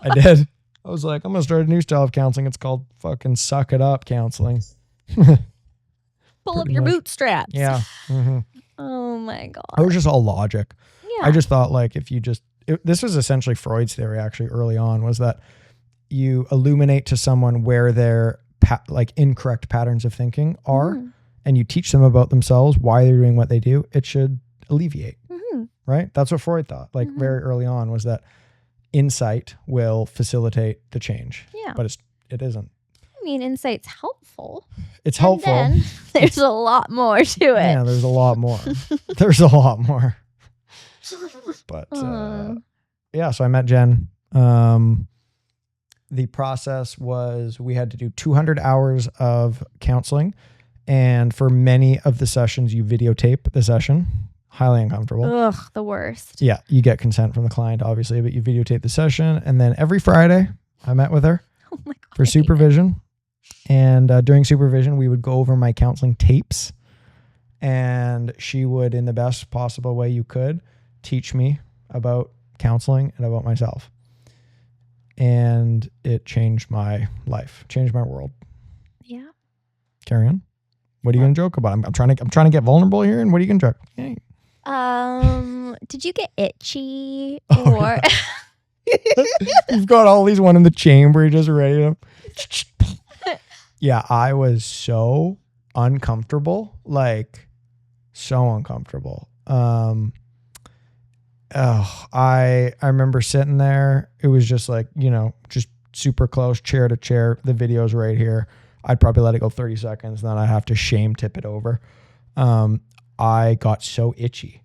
I did. I was like, I'm going to start a new style of counseling. It's called fucking suck it up counseling. Pull up Pretty your much. bootstraps. Yeah. Mm-hmm. Oh my God. It was just all logic. Yeah. I just thought like if you just, this was essentially Freud's theory actually early on, was that you illuminate to someone where their like incorrect patterns of thinking are, and you teach them about themselves, why they're doing what they do, it should alleviate, right? That's what Freud thought, like very early on, was that insight will facilitate the change. Yeah. But it isn't. I mean, insight's helpful. It's helpful. And then there's a lot more to it. Yeah, there's a lot more. There's a lot more. But yeah, so I met Jen. The process was we had to do 200 hours of counseling. And for many of the sessions, you videotape the session. Highly uncomfortable. Ugh, the worst. Yeah, you get consent from the client, obviously, but you videotape the session. And then every Friday, I met with her for supervision. And during supervision, we would go over my counseling tapes. And she would, in the best possible way you could, teach me about counseling and about myself. And it changed my life, changed my world. Yeah. Carry on. What are you gonna joke about? I'm trying to get vulnerable here, and what are you gonna joke? Hey. Did you get itchy Oh, or? You've got all these one in the chamber, just ready to. Yeah, I was so uncomfortable, like so uncomfortable. I remember sitting there. It was just like, just super close, chair to chair. The video's right here. I'd probably let it go 30 seconds, and then I'd have to shame tip it over. I got so itchy.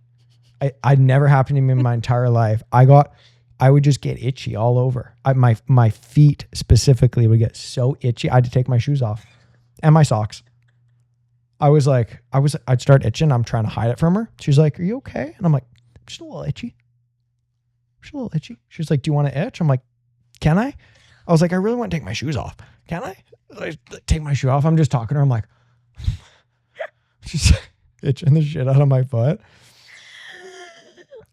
I'd never happened to me in my entire life. I would just get itchy all over. My feet specifically would get so itchy. I had to take my shoes off and my socks. I'd start itching. I'm trying to hide it from her. She's like, "Are you okay?" And I'm like, "Just a little itchy. Just a little itchy." She's like, "Do you want to itch?" I'm like, "Can I?" I was like, "I really want to take my shoes off. Can I?" I take my shoe off. I'm just talking to her. I'm like, she's itching the shit out of my foot.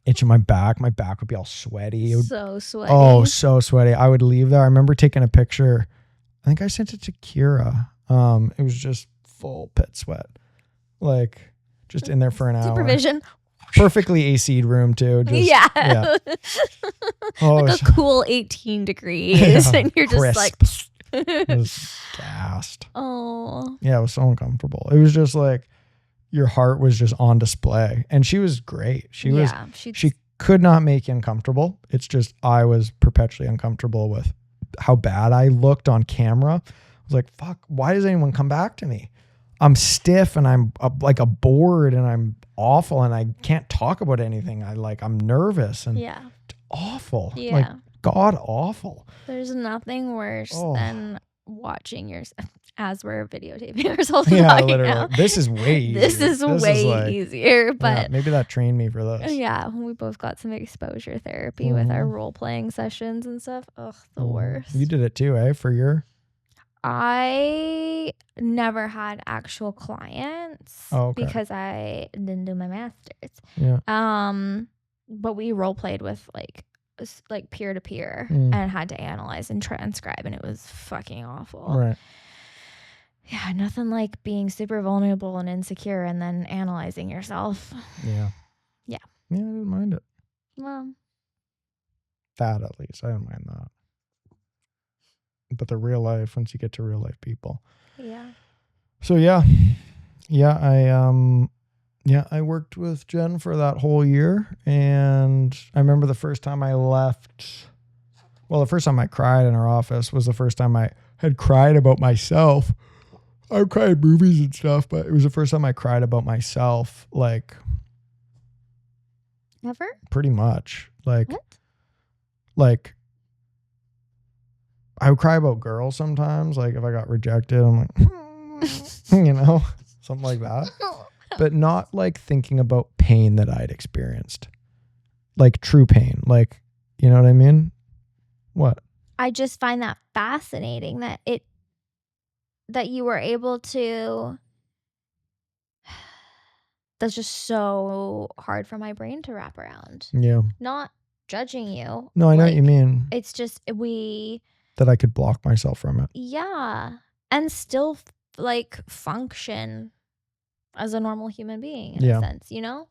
Itching my back. My back would be all sweaty. So sweaty. Oh, so sweaty. I would leave there. I remember taking a picture. I think I sent it to Kira. It was just full pit sweat. Like just in there for an hour. Supervision. Perfectly AC'd room too. Just, yeah. Oh, like a cool 18 degrees. And you're just crisp. like. It was gassed. Oh. Yeah, it was so uncomfortable. It was just like your heart was just on display. And she was great. She could not make you uncomfortable. It's just I was perpetually uncomfortable with how bad I looked on camera. I was like, fuck, why does anyone come back to me? I'm stiff and I'm like a bored and I'm awful and I can't talk about anything. I'm nervous and it's awful. Yeah. Like god awful. There's nothing worse Oh. than watching yourself as we're videotaping ourselves. Yeah, right literally. now. This is way easier. This is way easier, but maybe that trained me for this. yeah, we both got some exposure therapy with our role playing sessions and stuff. Ugh, the worst. You did it too, eh? For your I never had actual clients because I didn't do my master's. Yeah. But we role played with like peer to peer and had to analyze and transcribe, and it was fucking awful. Right. Yeah, nothing like being super vulnerable and insecure and then analyzing yourself. Yeah. Yeah. Yeah, I didn't mind it. Well, That at least. I didn't mind that. But the real life, once you get to real life people. yeah. So I worked with Jen for that whole year, and I remember the first time I left. Well, the first time I cried in her office was the first time I had cried about myself. I cried movies and stuff, but it was the first time I cried about myself, like Ever? pretty much. Like, What? like I would cry about girls sometimes. Like if I got rejected, I'm like, something like that. but not like thinking about pain that I'd experienced. Like true pain. Like, you know what I mean? What? I just find that fascinating that you were able to. That's just so hard for my brain to wrap around. Yeah. Not judging you. No, I know what you mean. It's just That I could block myself from it. Yeah. And still like function as a normal human being in a sense, you know?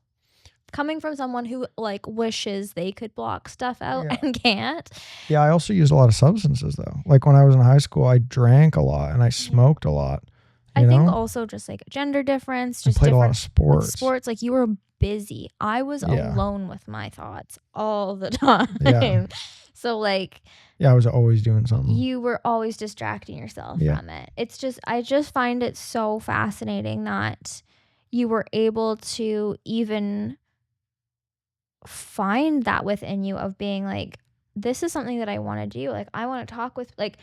Coming from someone who like wishes they could block stuff out and can't. Yeah, I also used a lot of substances though. Like when I was in high school, I drank a lot and I smoked a lot. I think also just like gender difference, just played a lot of sports. Sports, like you were busy. I was alone with my thoughts all the time. Yeah. So like I was always doing something. You were always distracting yourself from it. It's just I just find it so fascinating that you were able to even find that within you of being like, this is something that I want to do. Like I want to talk with, like,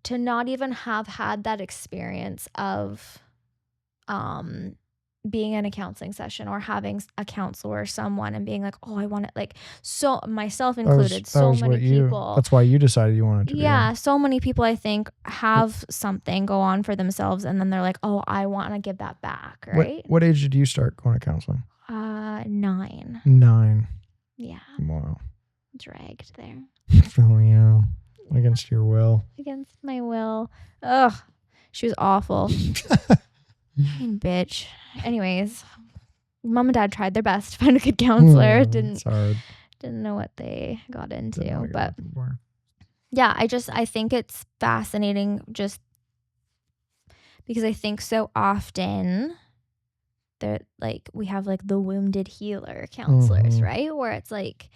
to not even have had that experience of being in a counseling session or having a counselor or someone and being like, oh, I want it, like, so myself included, so many people. That's why you decided you wanted to. Yeah, so many people I think have something go on for themselves and then they're like, oh, I want to give that back, right? What age did you start going to counseling? 9. 9. Yeah. Wow. Dragged there. Oh yeah. Against your will. Against my will. Ugh. She was awful. Bitch. Anyways, mom and dad tried their best to find a good counselor. It's hard. Didn't know what they got into. But yeah, I think it's fascinating just because I think so often that like we have like the wounded healer counselors, right? Where it's like,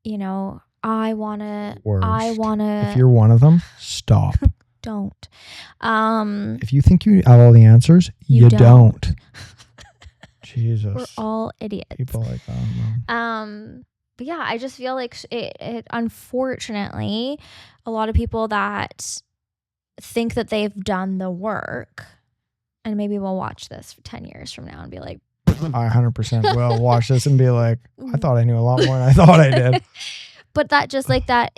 you know, I wanna. If you're one of them, stop. Don't. If you think you have all the answers, you don't. Jesus. We're all idiots. People like that. But yeah, I just feel like it unfortunately, a lot of people that think that they've done the work, and maybe we'll watch this for 10 years from now and be like, I 100% will watch this and be like, I thought I knew a lot more than I thought I did. But that just like that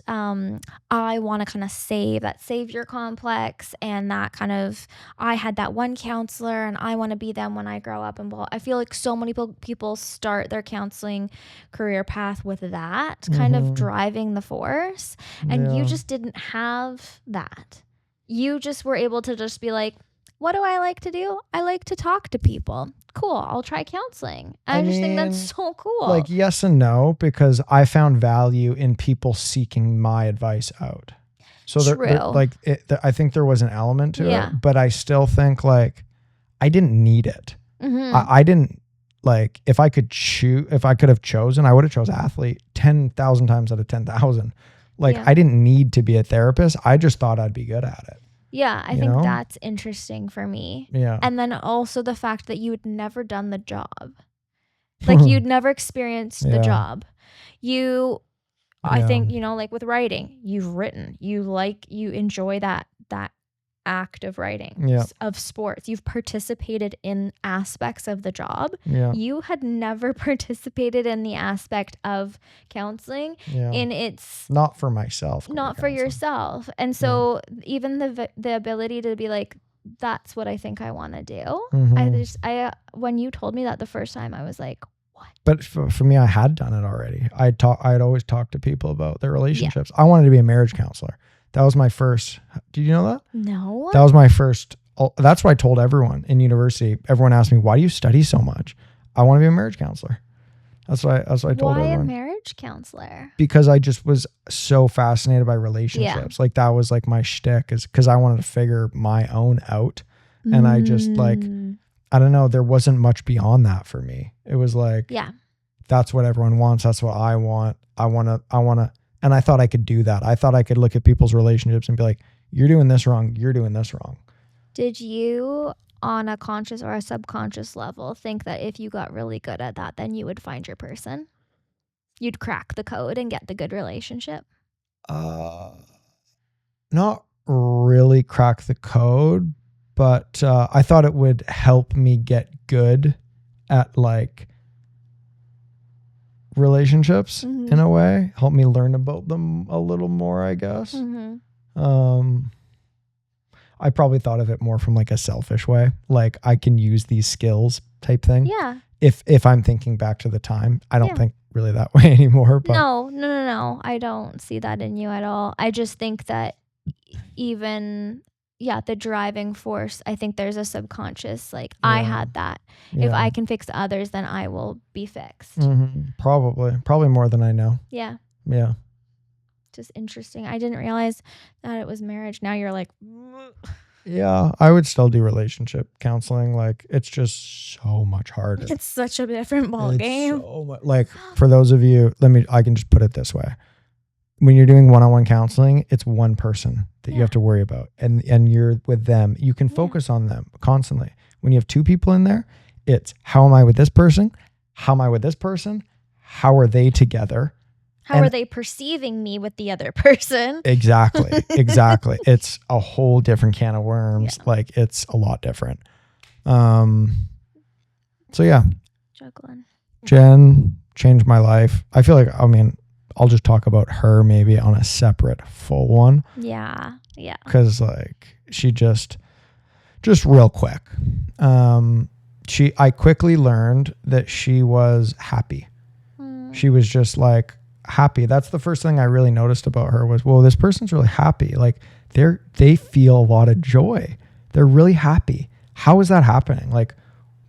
I want to kind of save that savior complex and that kind of, I had that one counselor and I want to be them when I grow up and blah. I feel like so many people start their counseling career path with that kind of driving the force. And you just didn't have that. You just were able to just be like, what do I like to do? I like to talk to people. Cool. I'll try counseling. I just think that's so cool. Like yes and no, because I found value in people seeking my advice out. So I think there was an element to it, but I still think like I didn't need it. I didn't like, if I could have chosen, I would have chose athlete 10,000 times out of 10,000. Like I didn't need to be a therapist. I just thought I'd be good at it. Yeah, I think that's interesting for me. Yeah. And then also the fact that you had never done the job. Like you'd never experienced the job. I think, you know, like with writing, you've written. You enjoy that act of writing, of sports. You've participated in aspects of the job. Yeah. You had never participated in the aspect of counseling in its not for myself, not for yourself. And so even the ability to be like, that's what I think I want to do. I when you told me that the first time, I was like, what? But for me, I had done it already. I'd always talked to people about their relationships. I wanted to be a marriage counselor. That was my first. Did you know that? No. That was my first. That's what I told everyone in university. Everyone asked me, why do you study so much? I want to be a marriage counselor. That's what I told everyone. Why a marriage counselor? Because I just was so fascinated by relationships. Like that was like my shtick, is because I wanted to figure my own out. And I just like, I don't know, there wasn't much beyond that for me. It was like, that's what everyone wants. That's what I want. I want to. And I thought I could do that. I thought I could look at people's relationships and be like, you're doing this wrong. You're doing this wrong. Did you, on a conscious or a subconscious level, think that if you got really good at that, then you would find your person? You'd crack the code and get the good relationship? Not really crack the code, but I thought it would help me get good at like relationships in a way, help me learn about them a little more, I guess. I probably thought of it more from like a selfish way, like I can use these skills type thing. Yeah. If I'm thinking back to the time, I don't think really that way anymore. But No. I don't see that in you at all. I just think that even, the driving force, I think there's a subconscious, like I had that. If I can fix others, then I will be fixed. Probably more than I know. Yeah. Yeah. Just interesting. I didn't realize that it was marriage. Now you're like, yeah, I would still do relationship counseling. Like it's just so much harder. It's such a different ball game. So much, like for those of you, I can just put it this way. When you're doing one-on-one counseling, it's one person that you have to worry about. And you're with them. You can focus on them constantly. When you have two people in there, it's how am I with this person? How am I with this person? How are they together? How are they perceiving me with the other person? Exactly. It's a whole different can of worms. Yeah. Like it's a lot different. So yeah. Juggling. Jen changed my life. I feel like, I'll just talk about her maybe on a separate full one. Yeah. Cause like she just real quick. I quickly learned that she was happy. She was just like, happy. That's the first thing I really noticed about her was, whoa, this person's really happy. Like they feel a lot of joy. They're really happy. How is that happening? Like,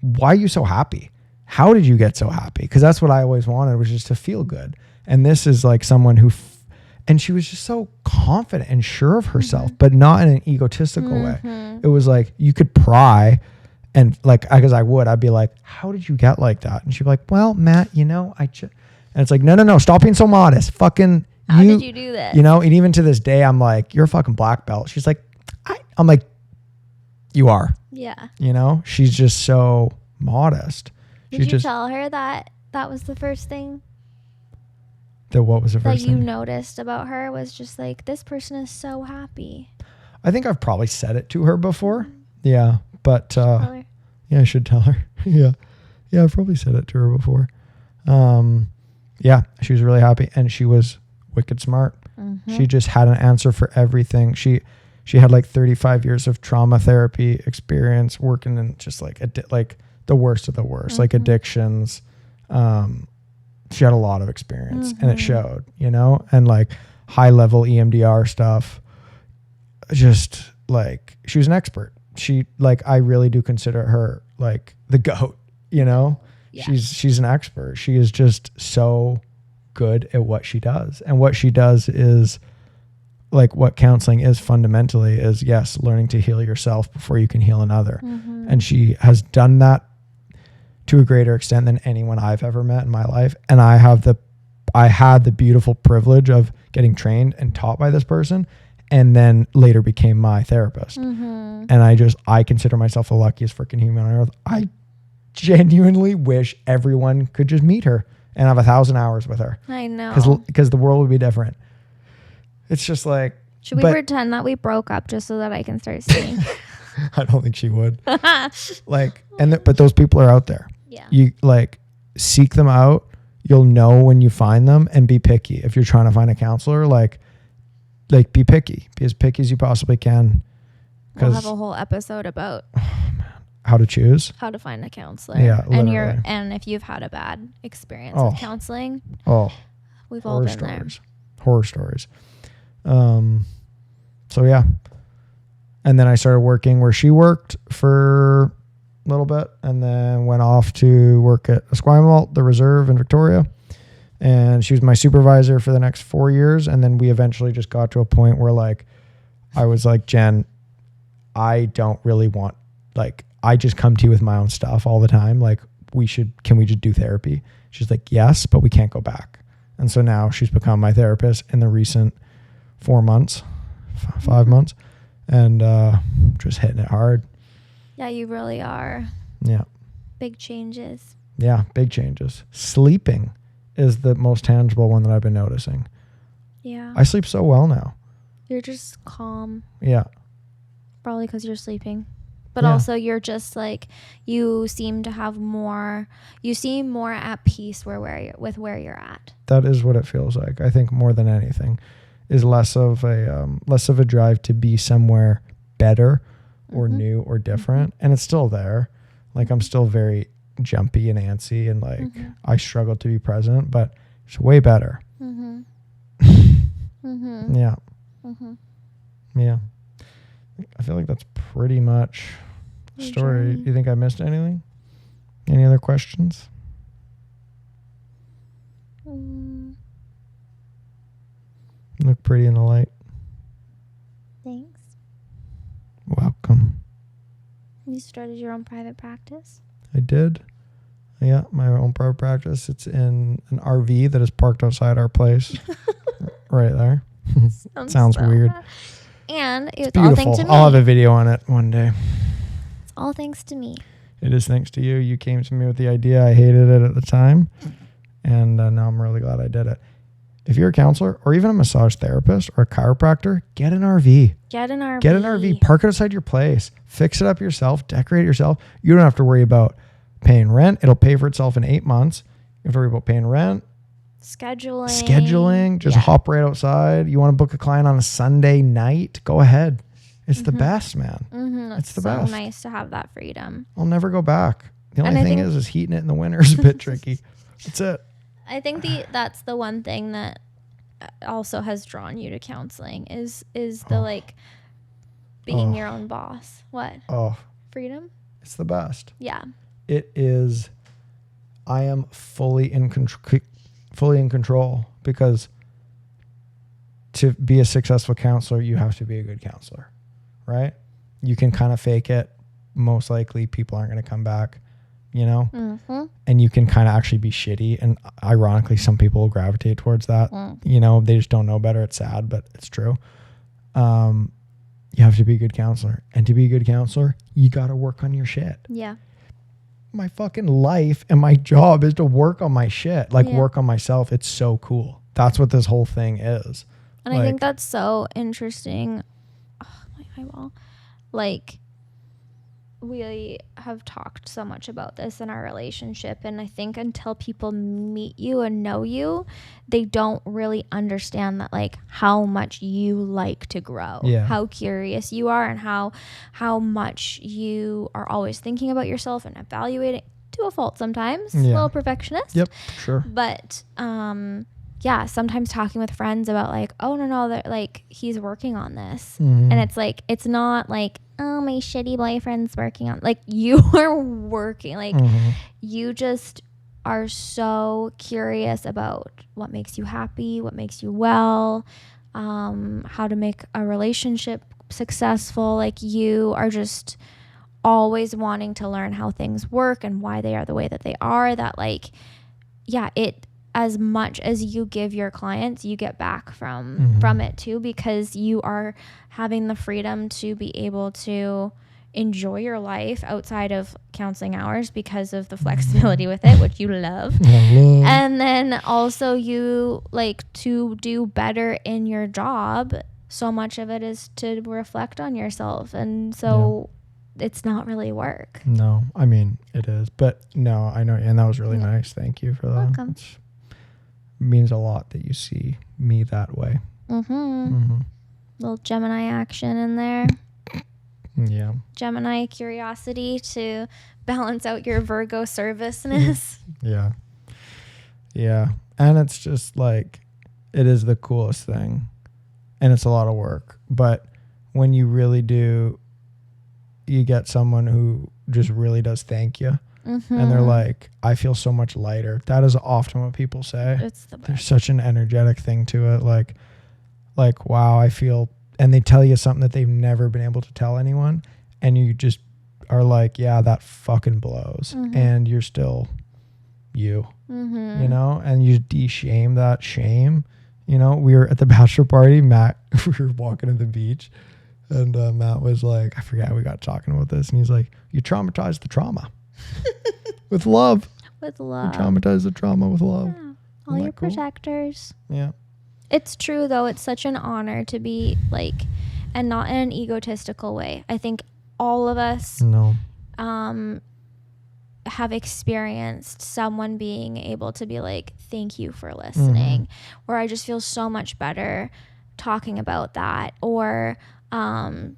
why are you so happy? How did you get so happy? Because that's what I always wanted, was just to feel good. And this is like someone who, and she was just so confident and sure of herself, but not in an egotistical way. It was like, you could pry and like, because I'd be like, how did you get like that? And she'd be like, well, Matt, and it's like, no, stop being so modest. Fucking How did you do this? And even to this day, I'm like, you're a fucking black belt. She's like, I'm like, you are. Yeah. She's just so modest. Did you tell her that was the first thing? That what was the first thing? That you noticed about her was just like, this person is so happy. I think I've probably said it to her before. Yeah. But, tell her. Yeah, I should tell her. Yeah. Yeah, I've probably said it to her before. Yeah, she was really happy and she was wicked smart. She just had an answer for everything. She had like 35 years of trauma therapy experience working in just like the worst of the worst, like addictions. She had a lot of experience and it showed, and like high level EMDR stuff. Just like she was an expert. I really do consider her like the GOAT, Yeah. She's an expert. She is just so good at what she does. And what she does is like what counseling is fundamentally is, yes, learning to heal yourself before you can heal another. And she has done that to a greater extent than anyone I've ever met in my life. And I had the beautiful privilege of getting trained and taught by this person and then later became my therapist. And I consider myself the luckiest freaking human on earth. I genuinely wish everyone could just meet her and have 1,000 hours with her. I know. Because the world would be different. It's just like... Should we pretend that we broke up just so that I can start seeing? I don't think she would. But those people are out there. Yeah. You seek them out. You'll know when you find them and be picky. If you're trying to find a counselor, be picky. Be as picky as you possibly can. We'll have a whole episode about... How to choose, how to find a counselor. Yeah, literally. And if you've had a bad experience with counseling, we've all been there. Horror stories. So yeah, and then I started working where she worked for a little bit, and then went off to work at Esquimalt, the Reserve in Victoria, and she was my supervisor for the next 4 years, and then we eventually just got to a point where I was like, Jen, I don't really want I just come to you with my own stuff all the time. Can we just do therapy? She's like, yes, but we can't go back. And so now she's become my therapist in the recent 4 months, 5 months, and just hitting it hard. Yeah, you really are. Yeah. Big changes. Yeah, big changes. Sleeping is the most tangible one that I've been noticing. Yeah. I sleep so well now. You're just calm. Yeah. Probably because you're sleeping. But Yeah. also you're just like, you seem more at peace with where you're at. That is what it feels like. I think more than anything is less of a drive to be somewhere better or new or different. And it's still there. Like I'm still very jumpy and antsy and like I struggle to be present, but it's way better. Yeah. Yeah. I feel like that's pretty much the story. Do you think I missed anything? Any other questions? Look pretty in the light. Thanks. Welcome. You started your own private practice? I did. Yeah, my own private practice. It's in an RV that is parked outside our place. Right there. Sounds so weird. bad. And it's Beautiful. all thanks to me. I'll have a video on it one day. It's all thanks to me. It is thanks to you. You came to me with the idea. I hated it at the time. And now I'm really glad I did it. If you're a counselor or even a massage therapist or a chiropractor, get an RV. Get an RV. Park it outside your place. Fix it up yourself. Decorate it yourself. You don't have to worry about paying rent. It'll pay for itself in 8 months. You have to worry about paying rent. Scheduling. Just hop right outside. You want to book a client on a Sunday night? Go ahead. It's the best, man. It's the best. So nice to have that freedom. I'll never go back. The only thing is heating it in the winter is a bit tricky. That's it. I think that's the one thing that also has drawn you to counseling is the like being your own boss. What? Freedom? It's the best. Yeah. It is. I am fully in control because to be a successful counselor, you have to be a good counselor, right? You can kind of fake it. Most likely people aren't going to come back, you know? And you can kind of actually be shitty. And ironically, some people will gravitate towards that. You know, they just don't know better. It's sad, but it's true. You have to be a good counselor. And to be a good counselor, you got to work on your shit. Yeah. My fucking life and my job is to work on my shit, work on myself. It's so cool. That's what this whole thing is. And I think that's so interesting. Oh, my eyeball. Like, we have talked so much about this in our relationship, and I think until people meet you and know you, they don't really understand that, like, how much you like to grow, how curious you are, and how much you are always thinking about yourself and evaluating to a fault sometimes. A little perfectionist. Yep, sure. But yeah, sometimes talking with friends about like, oh no, that like he's working on this, and it's like, it's not like, oh, my shitty boyfriend's working on, like, you are working, like you just are so curious about what makes you happy, what makes you well, how to make a relationship successful. Like, you are just always wanting to learn how things work and why they are the way that they are. That, like, yeah, it, as much as you give your clients, you get back from it too, because you are having the freedom to be able to enjoy your life outside of counseling hours because of the flexibility with it, which you love. And then also you like to do better in your job. So much of it is to reflect on yourself. And so it's not really work. No, I mean, it is. But no, I know. And that was really nice. Thank you for that. Welcome. Means a lot that you see me that way. Little Gemini action in there. Yeah. Gemini curiosity to balance out your Virgo serviceness. Yeah. And it's just like, it is the coolest thing. And it's a lot of work. But when you really do, you get someone who just really does thank you. And they're like, I feel so much lighter. That is often what people say. It's the best. There's such an energetic thing to it. Like, wow, I feel, and they tell you something that they've never been able to tell anyone. And you just are like, yeah, that fucking blows. And you're still you, you know, and you de-shame that shame. You know, we were at the bachelor party, Matt, we were walking to the beach, and Matt was like, I forget, we got talking about this. And he's like, you traumatized the trauma. With love. With love. You traumatize the trauma with love. Yeah. All your protectors. Yeah. It's true, though. It's such an honor to be like, and not in an egotistical way. I think all of us No. have experienced someone being able to be like, thank you for listening, or I just feel so much better talking about that, or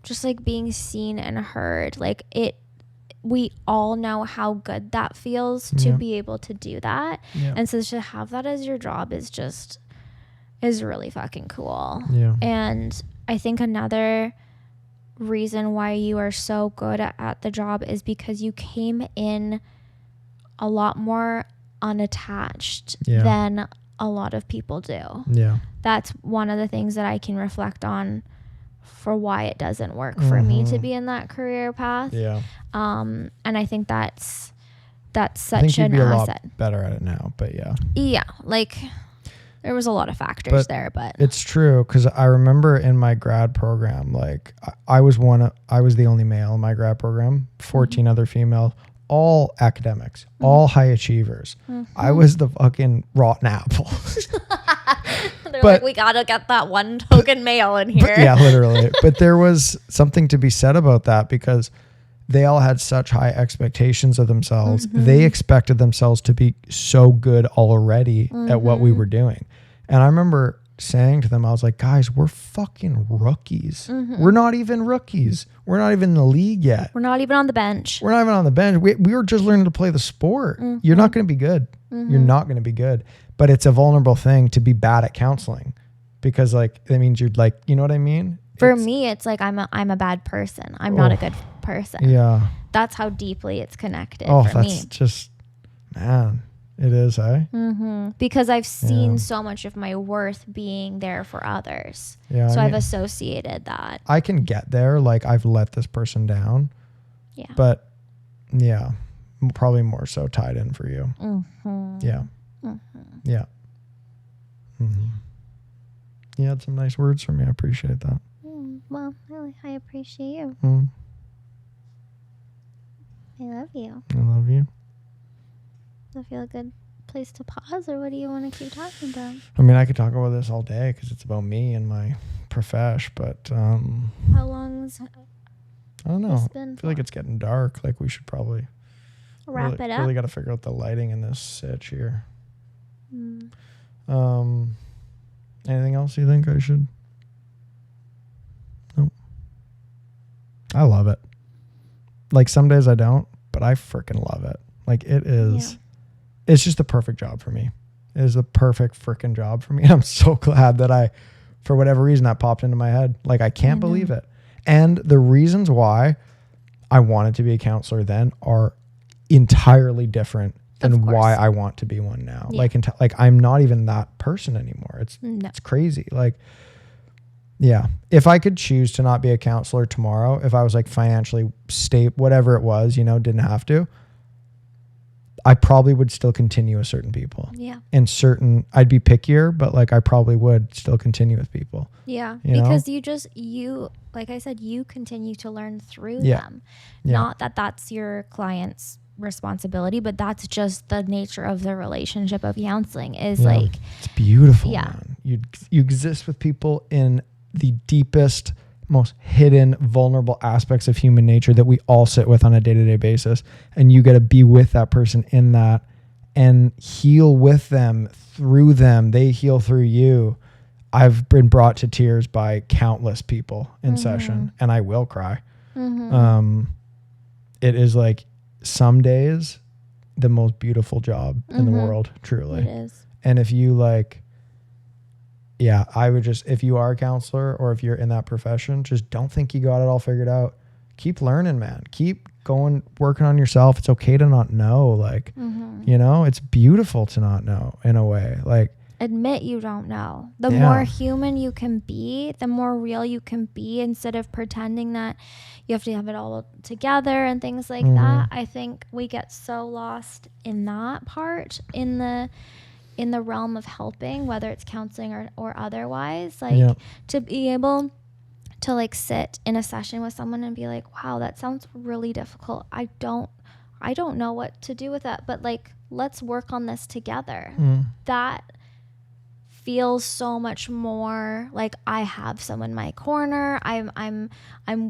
just like being seen and heard. Like we all know how good that feels to be able to do that. And so to have that as your job is really fucking cool. And I think another reason why you are so good at the job is because you came in a lot more unattached than a lot of people do. That's one of the things that I can reflect on for why it doesn't work for me to be in that career path. And I think that's such I think you'd an be a asset. lot better at it now, but like there was a lot of factors there, but it's true, because I remember in my grad program, like I was the only male in my grad program, 14 other females, all academics, all high achievers. I was the fucking rotten apple. They're like, we gotta get that one token male in here. Yeah, literally. But there was something to be said about that, because they all had such high expectations of themselves. They expected themselves to be so good already at what we were doing. And I remember saying to them, I was like, guys, we're fucking rookies. We're not even rookies. We're not even in the league yet. We're not even on the bench. We're not even on the bench. We were just learning to play the sport. You're not going to be good. You're not going to be good. But it's a vulnerable thing to be bad at counseling, because like, that means you're like, you know what I mean? For me, it's like I'm a bad person. I'm not a good person. Yeah. That's how deeply it's connected Oh, for me. that's just, man, it is, eh? Because I've seen so much of my worth being there for others. Yeah. So I've associated that. I can get there. Like, I've let this person down. Yeah. But yeah, probably more so tied in for you. Yeah. Yeah. You had some nice words for me. I appreciate that. Well, I appreciate you. I love you. I love you. I feel a good place to pause, or what do you want to keep talking about? I mean, I could talk about this all day, because it's about me and my profesh, but how long's I don't know. this I been feel like it's getting dark. Like, we should probably wrap it up? Really got to figure out the lighting in this sitch here. Anything else you think I should? Nope. I love it. Like, some days I don't, but I freaking love it. Like, it is, it's just the perfect job for me. It is the perfect freaking job for me. And I'm so glad that for whatever reason, that popped into my head. Like, I can't believe it. And the reasons why I wanted to be a counselor then are entirely different than why I want to be one now. Like I'm not even that person anymore. It's crazy. Like, yeah, if I could choose to not be a counselor tomorrow, if I was like financially stable, whatever it was, didn't have to, I probably would still continue with certain people. Yeah. And I'd be pickier, but like I probably would still continue with people. Yeah. Because you, like I said, you continue to learn through them. Not that that's your client's responsibility, but that's just the nature of the relationship of counseling is like, it's beautiful. Man. You exist with people in the deepest, most hidden, vulnerable aspects of human nature that we all sit with on a day-to-day basis. And you got to be with that person in that and heal with them, through them. They heal through you. I've been brought to tears by countless people in session, and I will cry. It is like some days the most beautiful job in the world, truly. It is. And if you I would just, if you are a counselor or if you're in that profession, just don't think you got it all figured out. Keep learning, man. Keep going, working on yourself. It's okay to not know. Like, it's beautiful to not know in a way. Like, admit you don't know. The more human you can be, the more real you can be, instead of pretending that you have to have it all together and things like that. I think we get so lost in that part in the realm of helping, whether it's counseling or otherwise. Like to be able to like sit in a session with someone and be like, wow, that sounds really difficult. I don't know what to do with that, but like, let's work on this together. That feels so much more like I have someone in my corner. I'm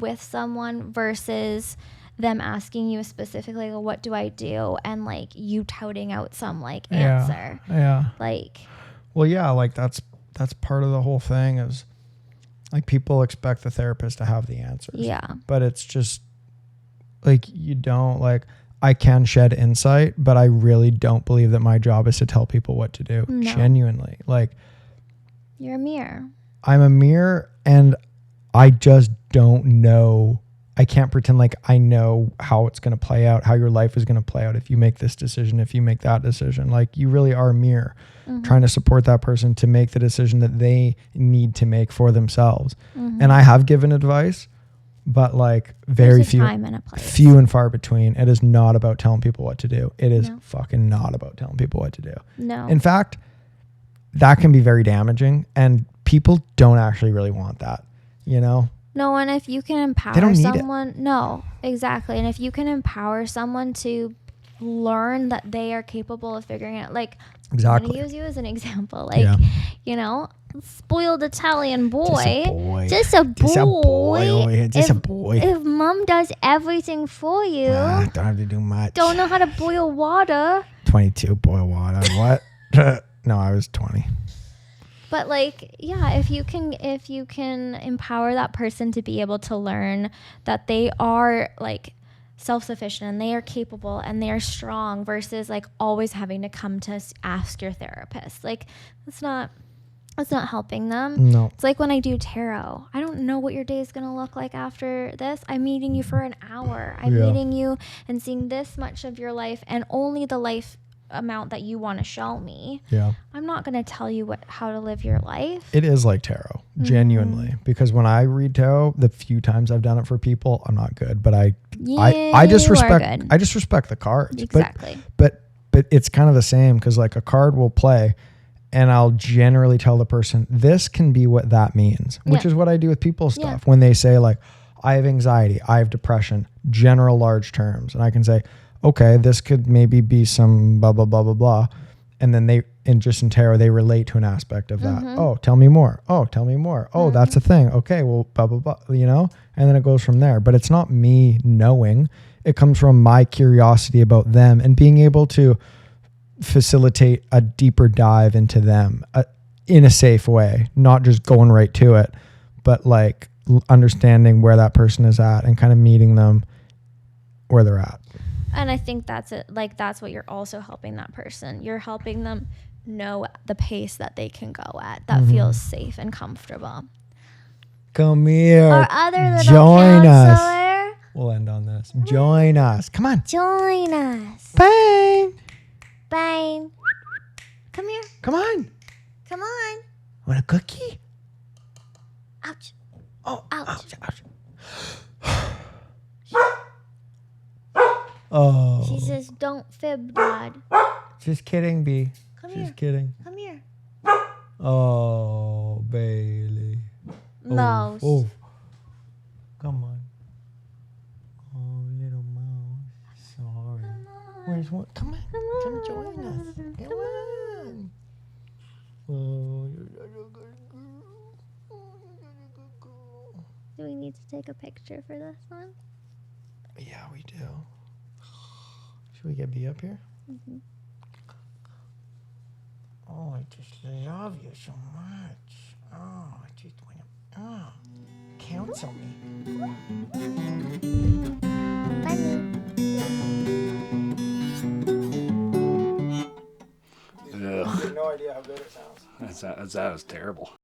with someone versus them asking you specifically, like, what do I do? And like you touting out some like answer. Yeah. Like, well, yeah, like that's part of the whole thing is like people expect the therapist to have the answers. yeah. But it's just like you don't like I can shed insight, but I really don't believe that my job is to tell people what to do. No. Genuinely. Like You're a mirror. I'm a mirror and I just don't know. I can't pretend like I know how it's going to play out, how your life is going to play out if you make this decision, if you make that decision. Like you really are a mirror trying to support that person to make the decision that they need to make for themselves. And I have given advice, but like very There's a few, time and a place. few and far between. It is not about telling people what to do. It is fucking not about telling people what to do. No. In fact, that can be very damaging and people don't actually really want that, you know? No, and if you can empower don't need someone, no, exactly. And if you can empower someone to learn that they are capable of figuring it out, like, Exactly. I'm going to use you as an example. Like, you know, spoiled Italian boy. Just a boy. Just a boy. If mom does everything for you, Don't have to do much. don't know how to boil water. 22, boil water. What? No, I was 20. But like, yeah, if you can empower that person to be able to learn that they are like self-sufficient and they are capable and they are strong versus like always having to come to ask your therapist, like that's not helping them. No. It's like when I do tarot, I don't know what your day is going to look like after this. I'm meeting you for an hour. I'm meeting you and seeing this much of your life and only the life amount that you want to show me. Yeah. I'm not going to tell you how to live your life. It is like tarot, genuinely, because when I read tarot, the few times I've done it for people, I'm not good, but I just respect the cards. Exactly. But it's kind of the same because like a card will play and I'll generally tell the person this can be what that means, which is what I do with people's stuff. When they say like, I have anxiety, I have depression, general large terms. And I can say, okay, this could maybe be some blah, blah, blah, blah, blah. And then in tarot, they relate to an aspect of that. Oh, tell me more. Oh, tell me more. Oh, that's a thing. Okay, well, blah, blah, blah, you know? And then it goes from there. But it's not me knowing. It comes from my curiosity about them and being able to facilitate a deeper dive into them in a safe way, not just going right to it, but like understanding where that person is at and kind of meeting them where they're at. And I think that's it. Like, that's what you're also helping that person. You're helping them know the pace that they can go at that feels safe and comfortable. Come here. Our other little Join us. counselor. We'll end on this. Join us. Come on. Join us. Bang. Bang. Come here. Come on. Come on. Want a cookie? Ouch. Oh, Ouch. ouch. Oh. She says, don't fib, Dad. Just kidding, B. Come Just here. kidding. Come here. Oh, Bailey. No. Oh. Come on. Oh, little mouse. Sorry. Where's one? Come on. Come join us. Come on. Oh, you're such a good girl. Oh, you're such a good girl. Do we need to take a picture for this one? Yeah, we do. Should we get B up here? Mm-hmm. Oh, I just love you so much. Oh, I just want to counsel me. Funny. I have no idea how good it sounds. That was terrible.